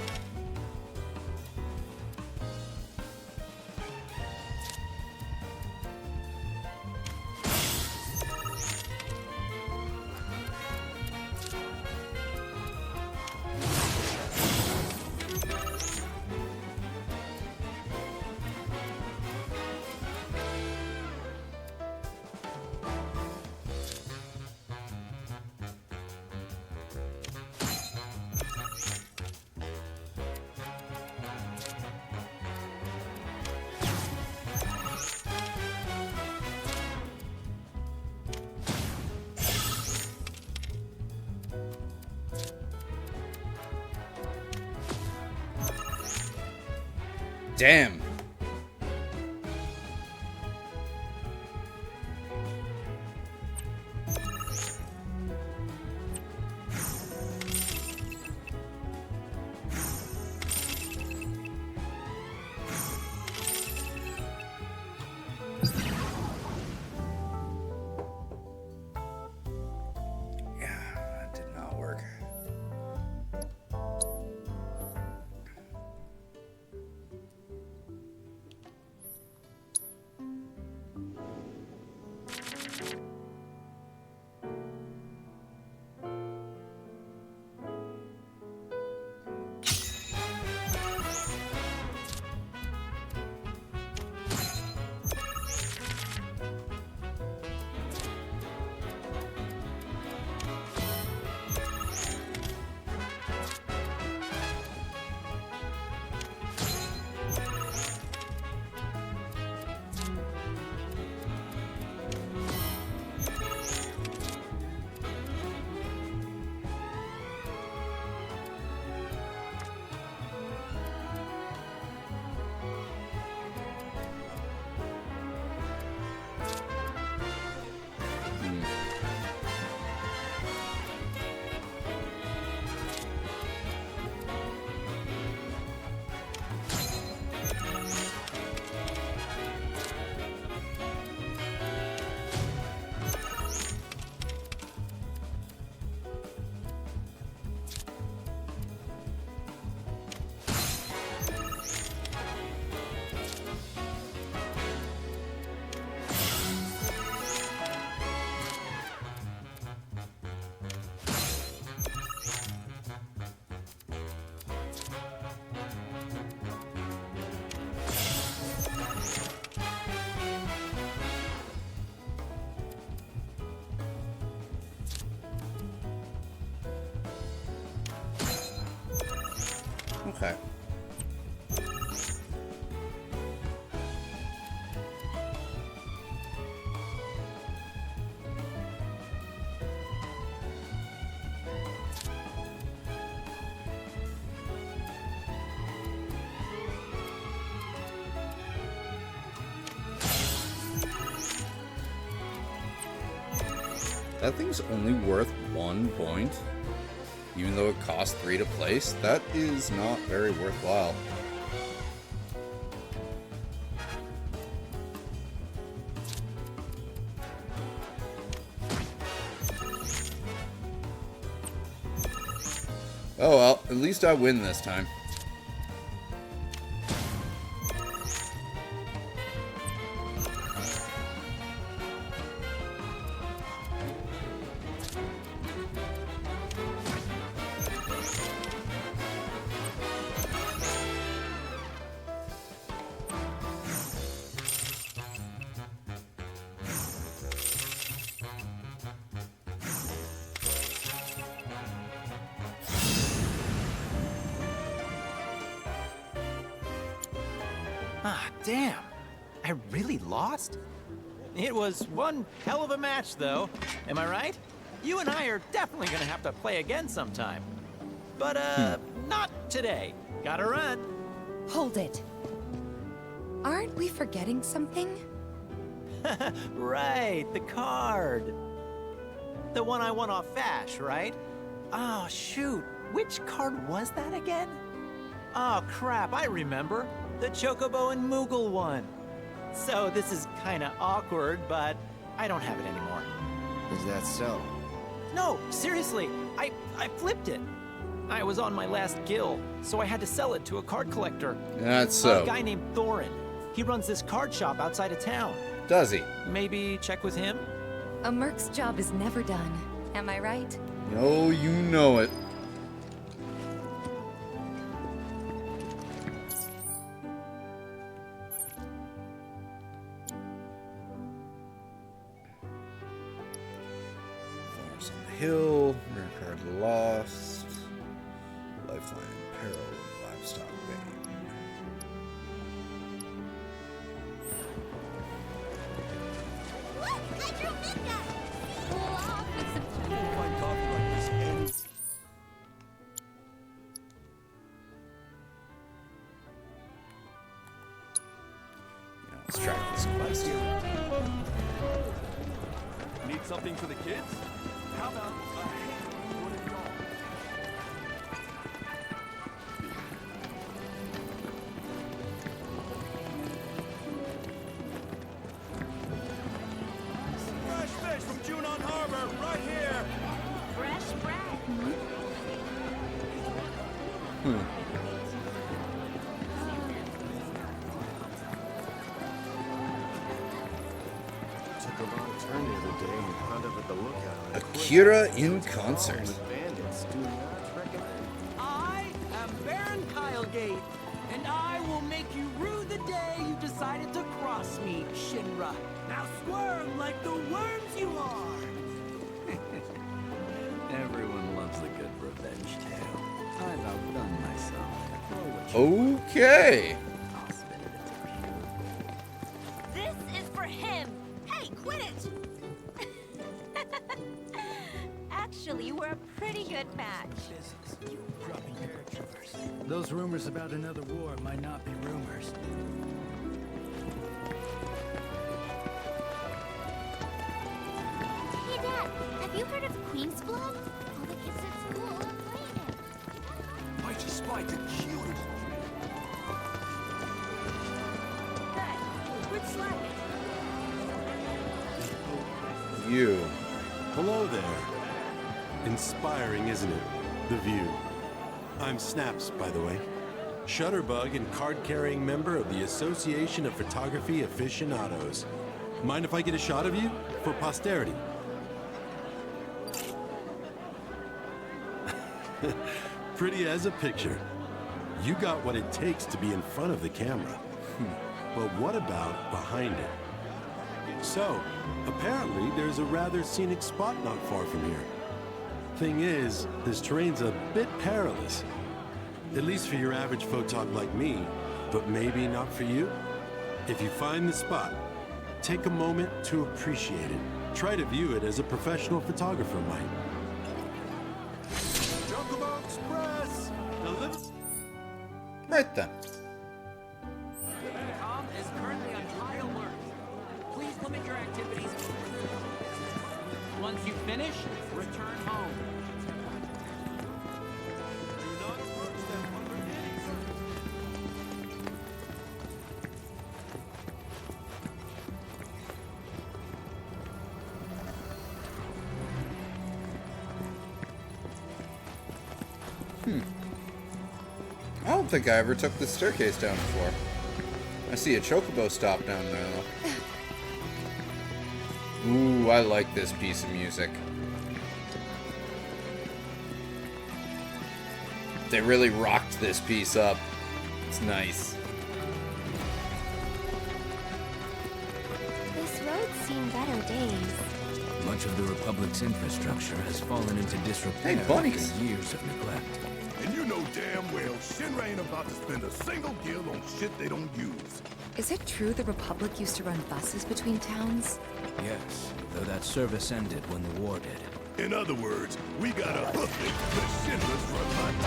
Damn. Okay. That thing's only worth 1 point, even though it costs 3 to place. That is not very worthwhile. Oh well, at least I win this time. Ah, damn. I really lost? It was one hell of a match, though. Am I right? You and I are definitely gonna have to play again sometime. But, not today. Gotta run. Hold it. Aren't we forgetting something? Right, the card. The one I won off Vash, right? Oh, shoot. Which card was that again? Oh, crap, I remember. The Chocobo and Moogle one. So this is kinda awkward, but I don't have it anymore. Is that so? No, seriously, I flipped it. I was on my last gill, so I had to sell it to a card collector. That's so. A guy named Thorin. He runs this card shop outside of town. Does he? Maybe check with him? A merc's job is never done. Am I right? Oh, you know it. Flowers on the hill, rare card lost, lifeline in peril, livestock bane. Look! I drew Midgar! Cool off with some Let's track this quest. Need something for the kids? How about what do you call? Fresh fish from Junon Harbor, right here. Fresh bread. Took a wrong turn the other day and wound up at the lookout. Akira in concert. Bandits do not recommend. I am Baron Kylegate, and I will make you rue the day you decided to cross me, Shinra. Now squirm like the worms you are! Everyone loves a good revenge tale. I've outdone myself. Okay. I'll spin it into This is for him. Hey, quit it. Actually, we're a pretty good match. Those rumors about another war might not be rumors. Hey, Dad, have you heard of Queen's Blood? All the kids at school are playing it. I just spied the cutest. Hey, quit slacking. You. Hello there. Inspiring, isn't it? The view. I'm Snaps, by the way. Shutterbug and card-carrying member of the Association of Photography Aficionados. Mind if I get a shot of you? For posterity. Pretty as a picture. You got what it takes to be in front of the camera. But what about behind it? So, apparently there's a rather scenic spot not far from here. Thing is, this terrain's a bit perilous. At least for your average photog like me, but maybe not for you. If you find the spot, take a moment to appreciate it. Try to view it as a professional photographer might. Chocobo Express! Right then. Com is currently on high alert. Please limit your activities. Once you finish, return home. Do not approach them under any circumstances. I don't think I ever took the staircase down before. I see a Chocobo stop down there, though. Ooh, I like this piece of music. They really rocked this piece up. It's nice. This road's seen better days. Much of the Republic's infrastructure has fallen into disrepair Hey, bunnies. after years of neglect. And you know damn well Shinra ain't about to spend a single gil on shit they don't use. Is it true the Republic used to run buses between towns? Yes, though that service ended when the war did. In other words, we got a hook it to the Shinra's front line.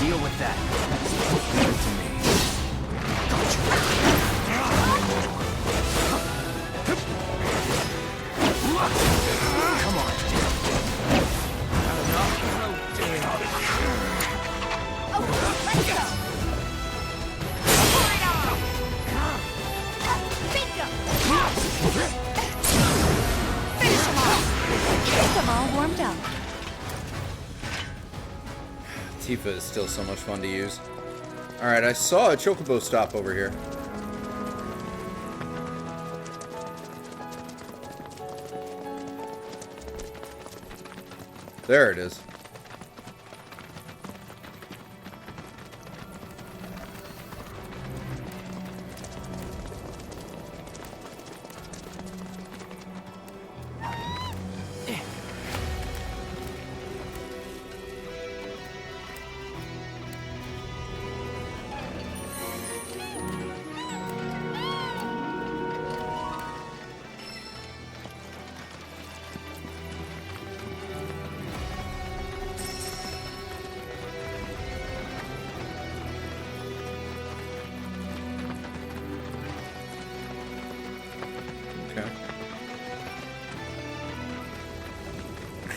Deal with that. Give it to me. Come on. Let's go. Pull it off. Bingo. Finish them all! Get them all warmed up. Tifa is still so much fun to use. Alright, I saw a Chocobo stop over here. There it is.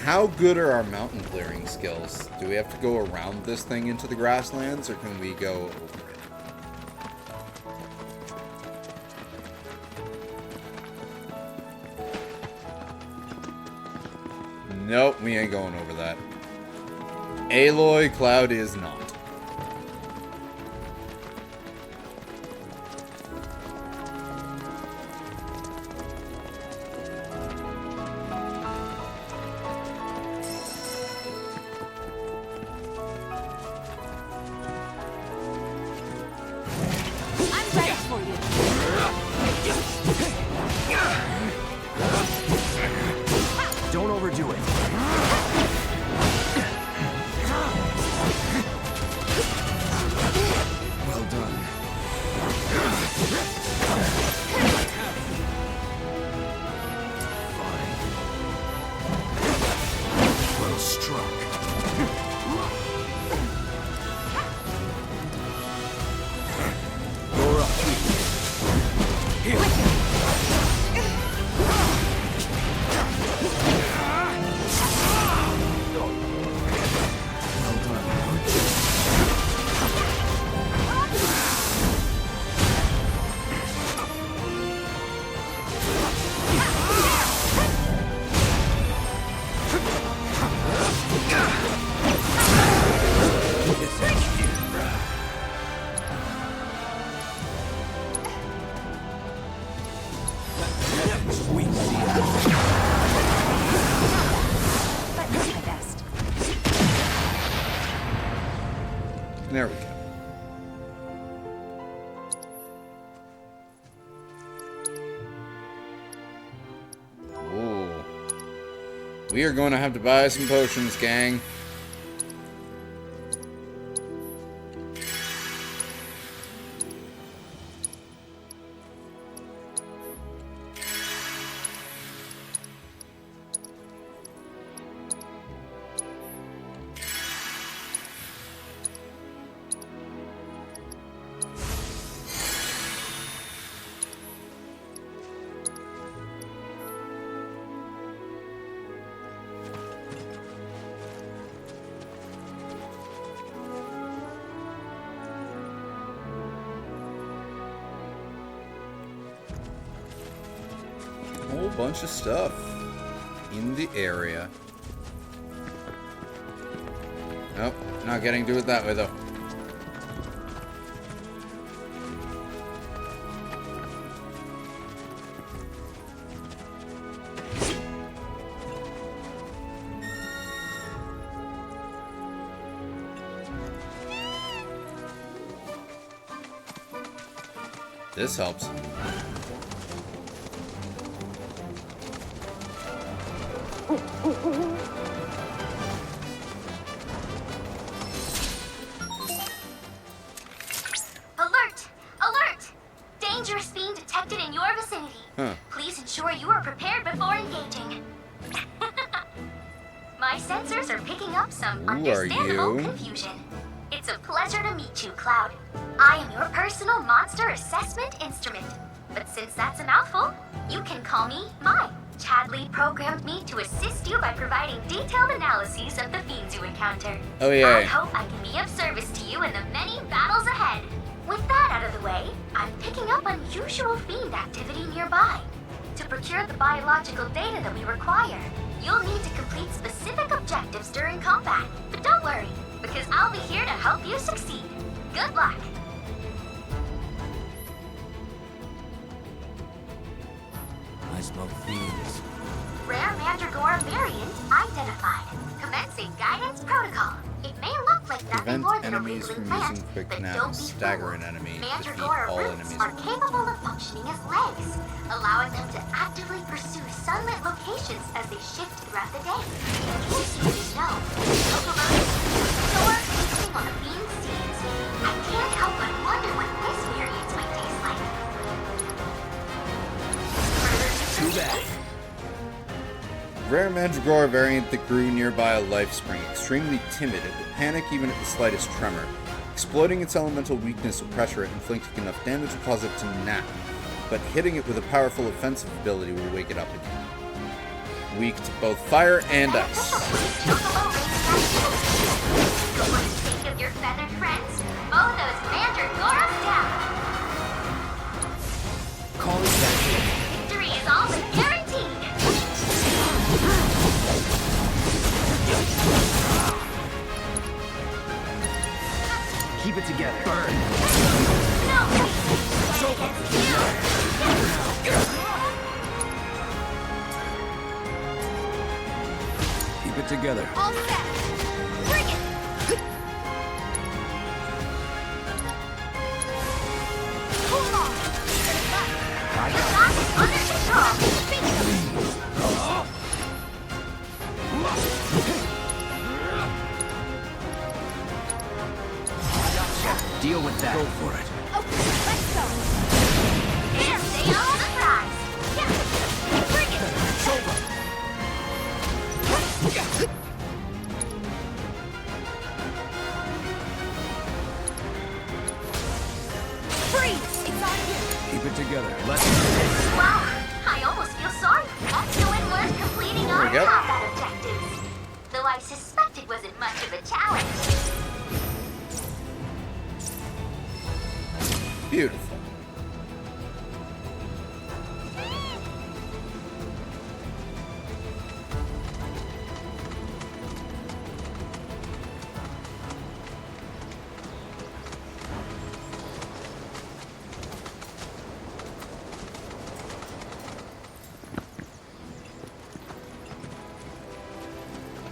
how good are our mountain clearing skills? Do we have to go around this thing into the grasslands, or can we go over it? Nope, we ain't going over that. Aloy Cloud is not. Don't overdo it. Well done. Fine. Well struck. You're up. Here. There we go. Ooh. We are going to have to buy some potions, gang. Whole bunch of stuff in the area. Nope, not getting to it that way though. This helps. Alert! Alert! Dangerous fiend detected in your vicinity. Huh. Please ensure you are prepared before engaging. My sensors are picking up some Who are understandable you? confusion. It's a pleasure to meet you, Cloud. I am your personal monster assessment instrument. But since that's a mouthful, you can call me Mai. Chadley programmed me to assist you by providing detailed analyses of the fiends you encounter. Oh, yeah. I hope I can be of service to you in the many battles ahead. With that out of the way, I'm picking up unusual fiend activity nearby. To procure the biological data that we require, you'll need to complete specific objectives during combat. But don't worry, because I'll be here to help you succeed. Good luck. I smell fiends. Rare Mandragora variant identified. Commencing guidance protocol. It may look like nothing Prevent more than a enemies wriggling from plant, using quick but nap don't and be stagger fooled. an enemy. Defeat Mandragora all roots enemies. are capable of functioning as legs, allowing them to actively pursue sunlit locations as they shift throughout the day. In case you didn't know, Chocobo is soar feasting on the fiend seeds. I can't help but wonder what this variant might taste like. Too bad. Rare Mandragora variant that grew nearby a life spring. Extremely timid, it will panic even at the slightest tremor. Exploiting its elemental weakness will pressure it, inflicting enough damage to cause it to nap. But hitting it with a powerful offensive ability will wake it up again. weak to both fire and ice. Think of your feathered friends? Mow those mandragoras down. Call it back. Victory is all but guaranteed. Keep it together. Burn. Keep it together. All set. Bring it. Hold on. I got it under control. Deal with that. Go for it. Okay, let's go. And stay on the prize. Yeah. Bring it. It's over. Freeze. It's on you. Keep it together. Let's Wow, I almost feel sorry for us when we're completing our we go. combat objectives. Though I suspect it wasn't much of a challenge. Beautiful.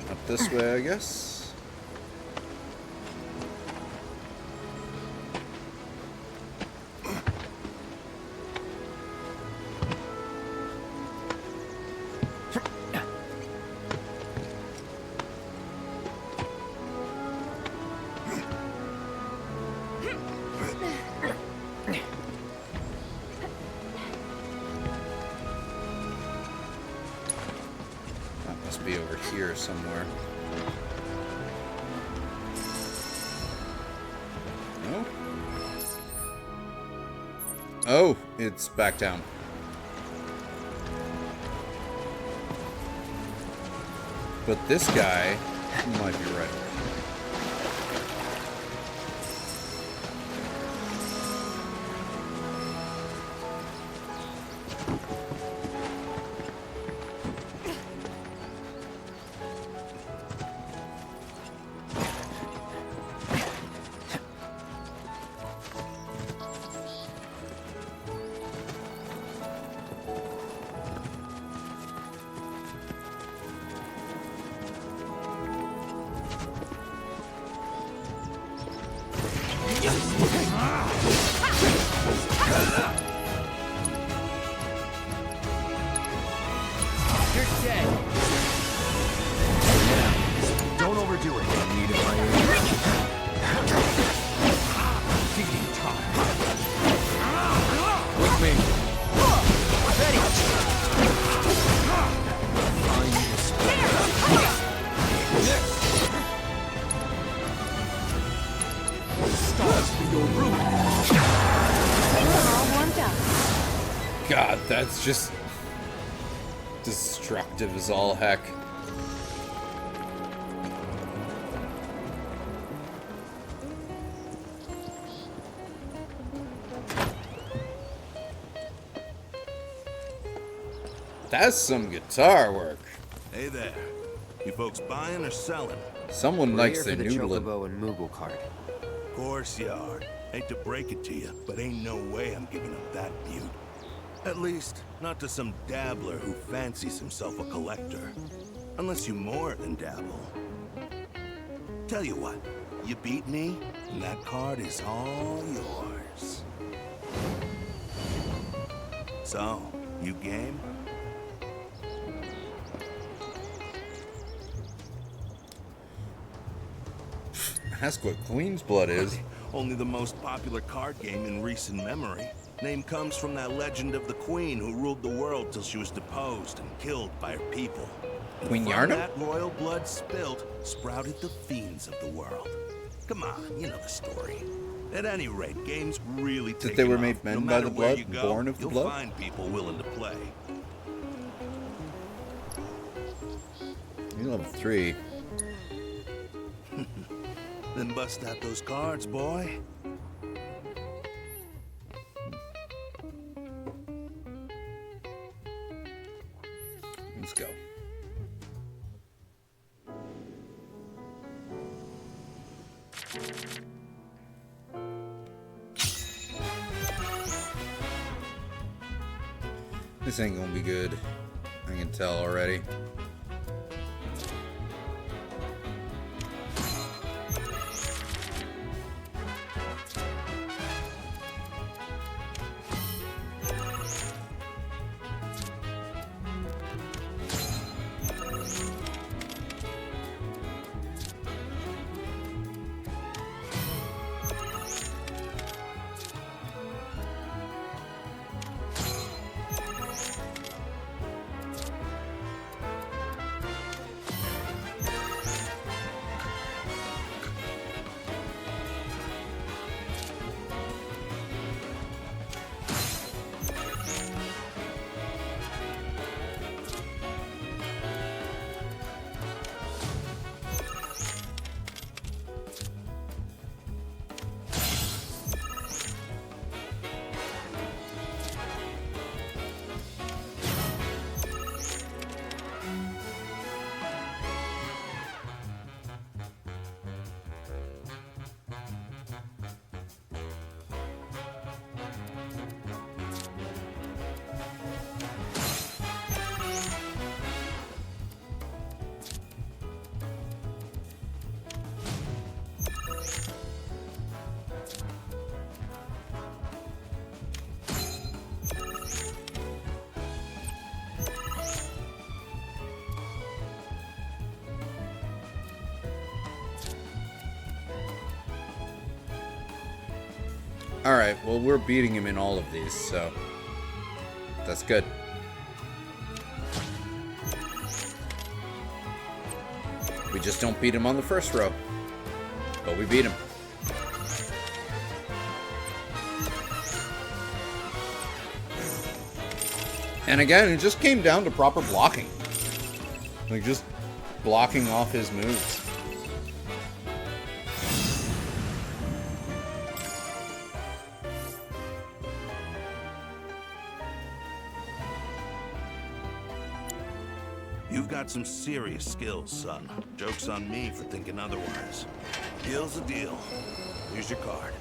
Up this way, I guess. Be over here somewhere. No? Oh, it's back down. But this guy might be right. Don't overdo it. with me. God, that's just destructive as all heck. That's some guitar work. Hey there. You folks buying or selling? Someone We're likes here the for the noodling. Chocobo and Moogle card. Course you are. Hate to break it to you, but ain't no way I'm giving up that beaut. At least, not to some dabbler who fancies himself a collector. Unless you more than dabble. Tell you what, you beat me, and that card is all yours. So, you game? Ask what Queen's Blood is. Only the most popular card game in recent memory. Name comes from that legend of the queen who ruled the world till she was deposed and killed by her people. And Queen from Yarna? that royal blood spilt, sprouted the fiends of the world. Come on, you know the story. At any rate, games really take they were off. made men No by matter the where blood, you go, born of the you'll blood? find people willing to play. You're level 3. Then bust out those cards, boy. Let's go. This ain't gonna be good. I can tell already. Alright, well, we're beating him in all of these, so that's good. We just don't beat him on the first row, but we beat him. And again, it just came down to proper blocking. Like, just blocking off his moves. You've got some serious skills, son. Joke's on me for thinking otherwise. Deal's a deal. Here's your card.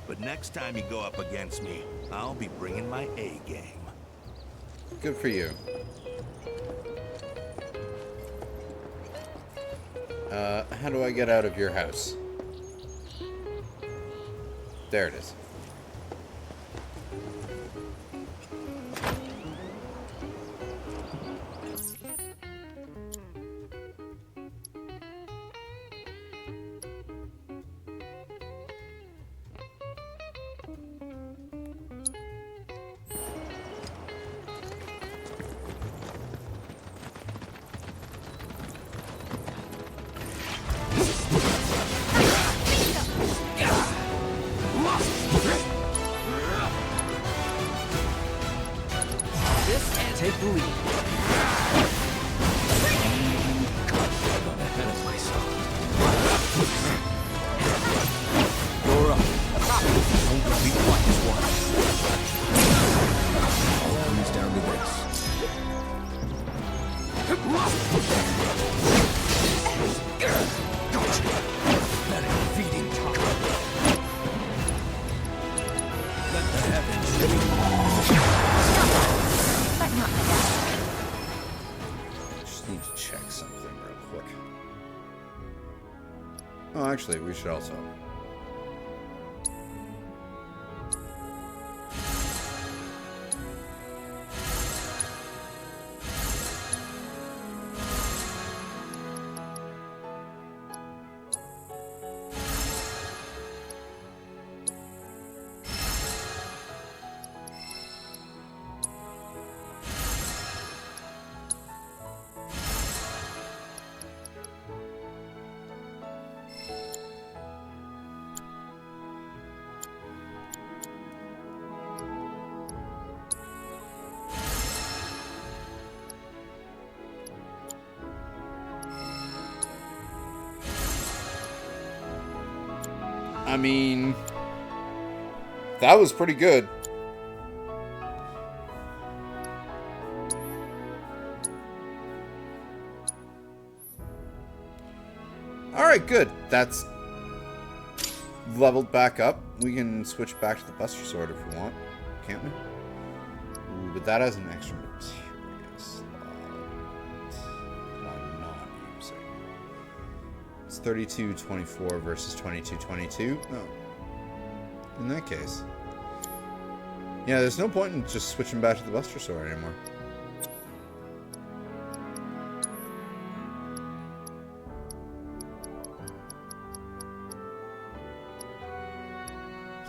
But next time you go up against me, I'll be bringing my A game. Good for you. How do I get out of your house? There it is. Take the lead. I got ahead of myself. You're up. Don't be twice once. All comes down to this. Gotcha. Better feeding time. Let the heavens read. Just need to check something real quick. Oh, actually, we should also. I mean, that was pretty good. Alright, good. That's leveled back up. We can switch back to the Buster Sword if we want. Can't we? Ooh, but that has an extra materia slot that I'm not using. It's 3224 versus 2222. Oh. In that case. Yeah, there's no point in just switching back to the Buster Sword anymore.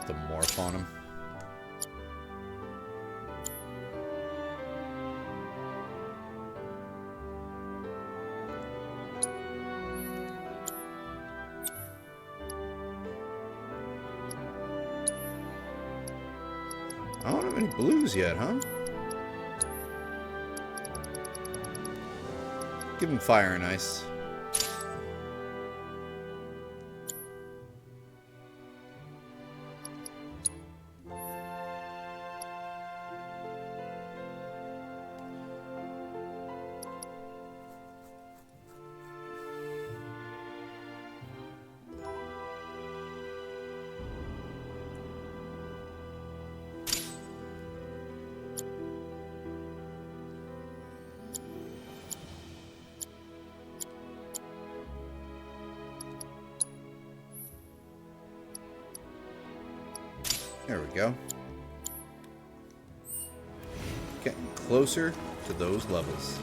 The morph on him. I don't have any blues yet, huh? Give him fire and ice. There we go. Getting closer to those levels.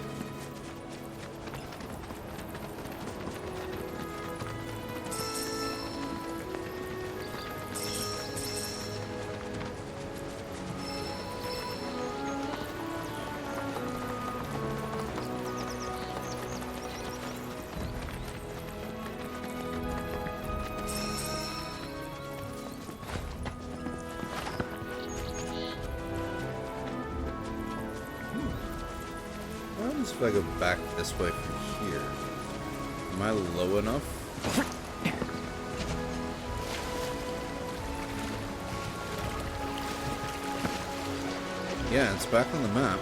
If I go back this way from here, am I low enough? Yeah, it's back on the map.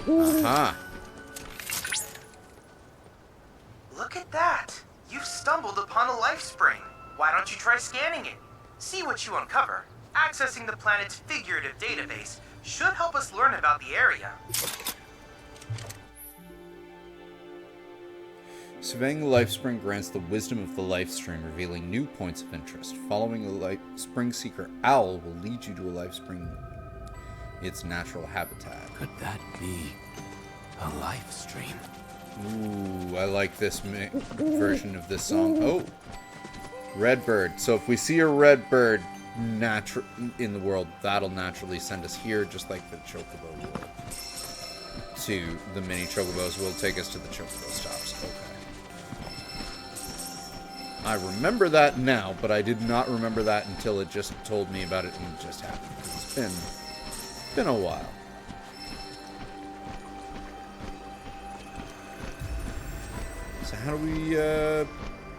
Aha! Look at that! You've stumbled upon a life spring. Why don't you try scanning it? See what you uncover. Accessing the planet's figurative database should help us learn about the area. Surveying the life spring grants the wisdom of the life stream, revealing new points of interest. Following a life spring seeker owl will lead you to a life spring, its natural habitat. Could that be a life stream? Ooh, I like this version of this song. Oh, red bird. So if we see a red bird in the world, that'll naturally send us here, just like the Chocobo will. To the mini Chocobos will take us to the Chocobo stops. Okay. I remember that now, but I did not remember that until it just told me about it and it just happened. It's been a while. So how do we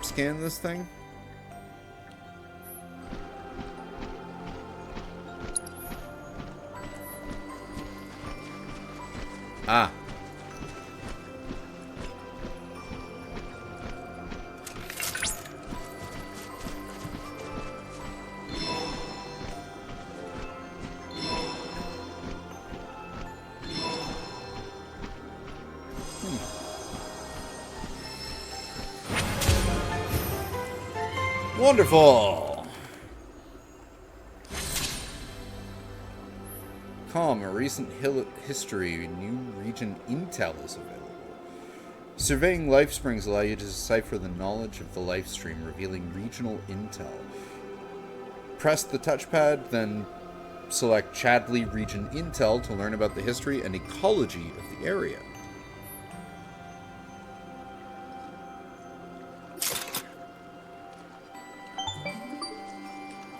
scan this thing? Ah. Wonderful! A recent history, new region intel is available. Surveying life springs allow you to decipher the knowledge of the life stream, revealing regional intel. Press the touchpad, then select Chadley Region Intel to learn about the history and ecology of the area.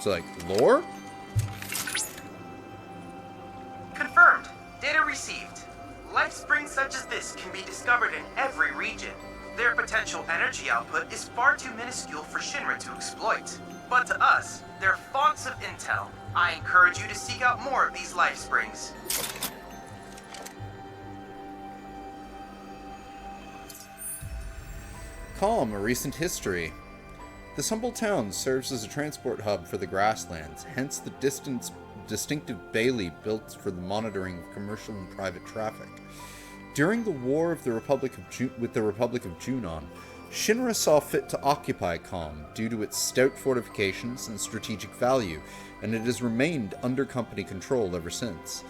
So, like, lore? Confirmed. Data received. Life springs such as this can be discovered in every region. Their potential energy output is far too minuscule for Shinra to exploit. But to us, they're fonts of intel. I encourage you to seek out more of these life springs. Calm, a recent history. This humble town serves as a transport hub for the grasslands, hence the distinctive bailey built for the monitoring of commercial and private traffic. During the war of the Republic of Junon, Shinra saw fit to occupy Calm due to its stout fortifications and strategic value, and it has remained under company control ever since.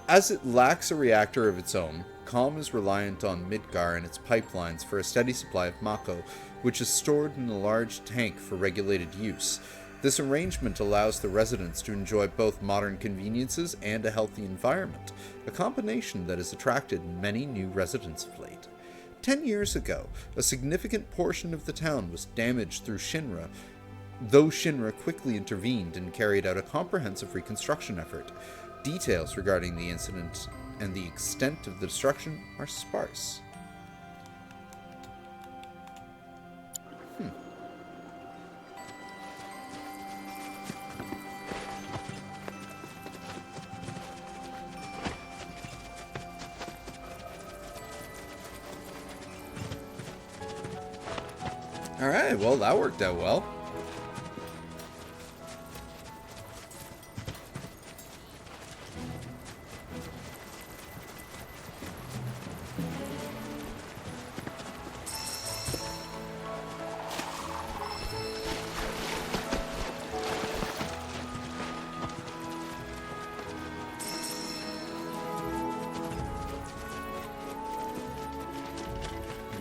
As it lacks a reactor of its own, Calm is reliant on Midgar and its pipelines for a steady supply of Mako, which is stored in a large tank for regulated use. This arrangement allows the residents to enjoy both modern conveniences and a healthy environment, a combination that has attracted many new residents of late. 10 years ago, a significant portion of the town was damaged through Shinra, though Shinra quickly intervened and carried out a comprehensive reconstruction effort. Details regarding the incident and the extent of the destruction are sparse. Alright, well, that worked out well.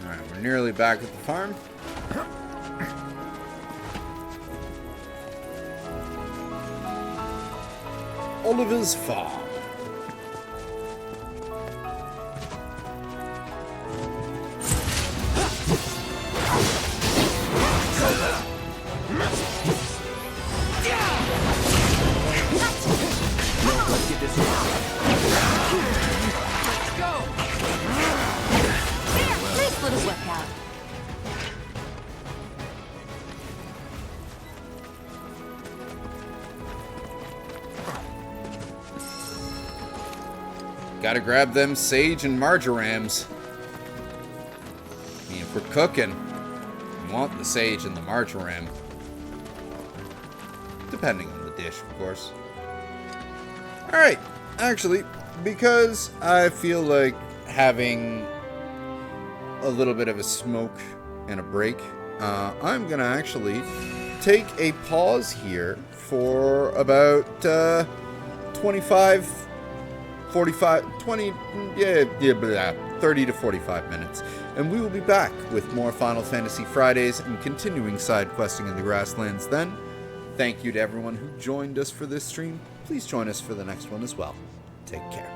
Alright, we're nearly back at the farm. Oliver's Farm. Let's get this one. Let's go. There, nice little workout. Gotta grab them sage and marjorams. I mean, if we're cooking, we want the sage and the marjoram. Depending on the dish, of course. Alright, actually, because I feel like having a little bit of a smoke and a break, I'm gonna actually take a pause here for about 30 to 45 minutes. And we will be back with more Final Fantasy Fridays and continuing side questing in the Grasslands then. Thank you to everyone who joined us for this stream. Please join us for the next one as well. Take care.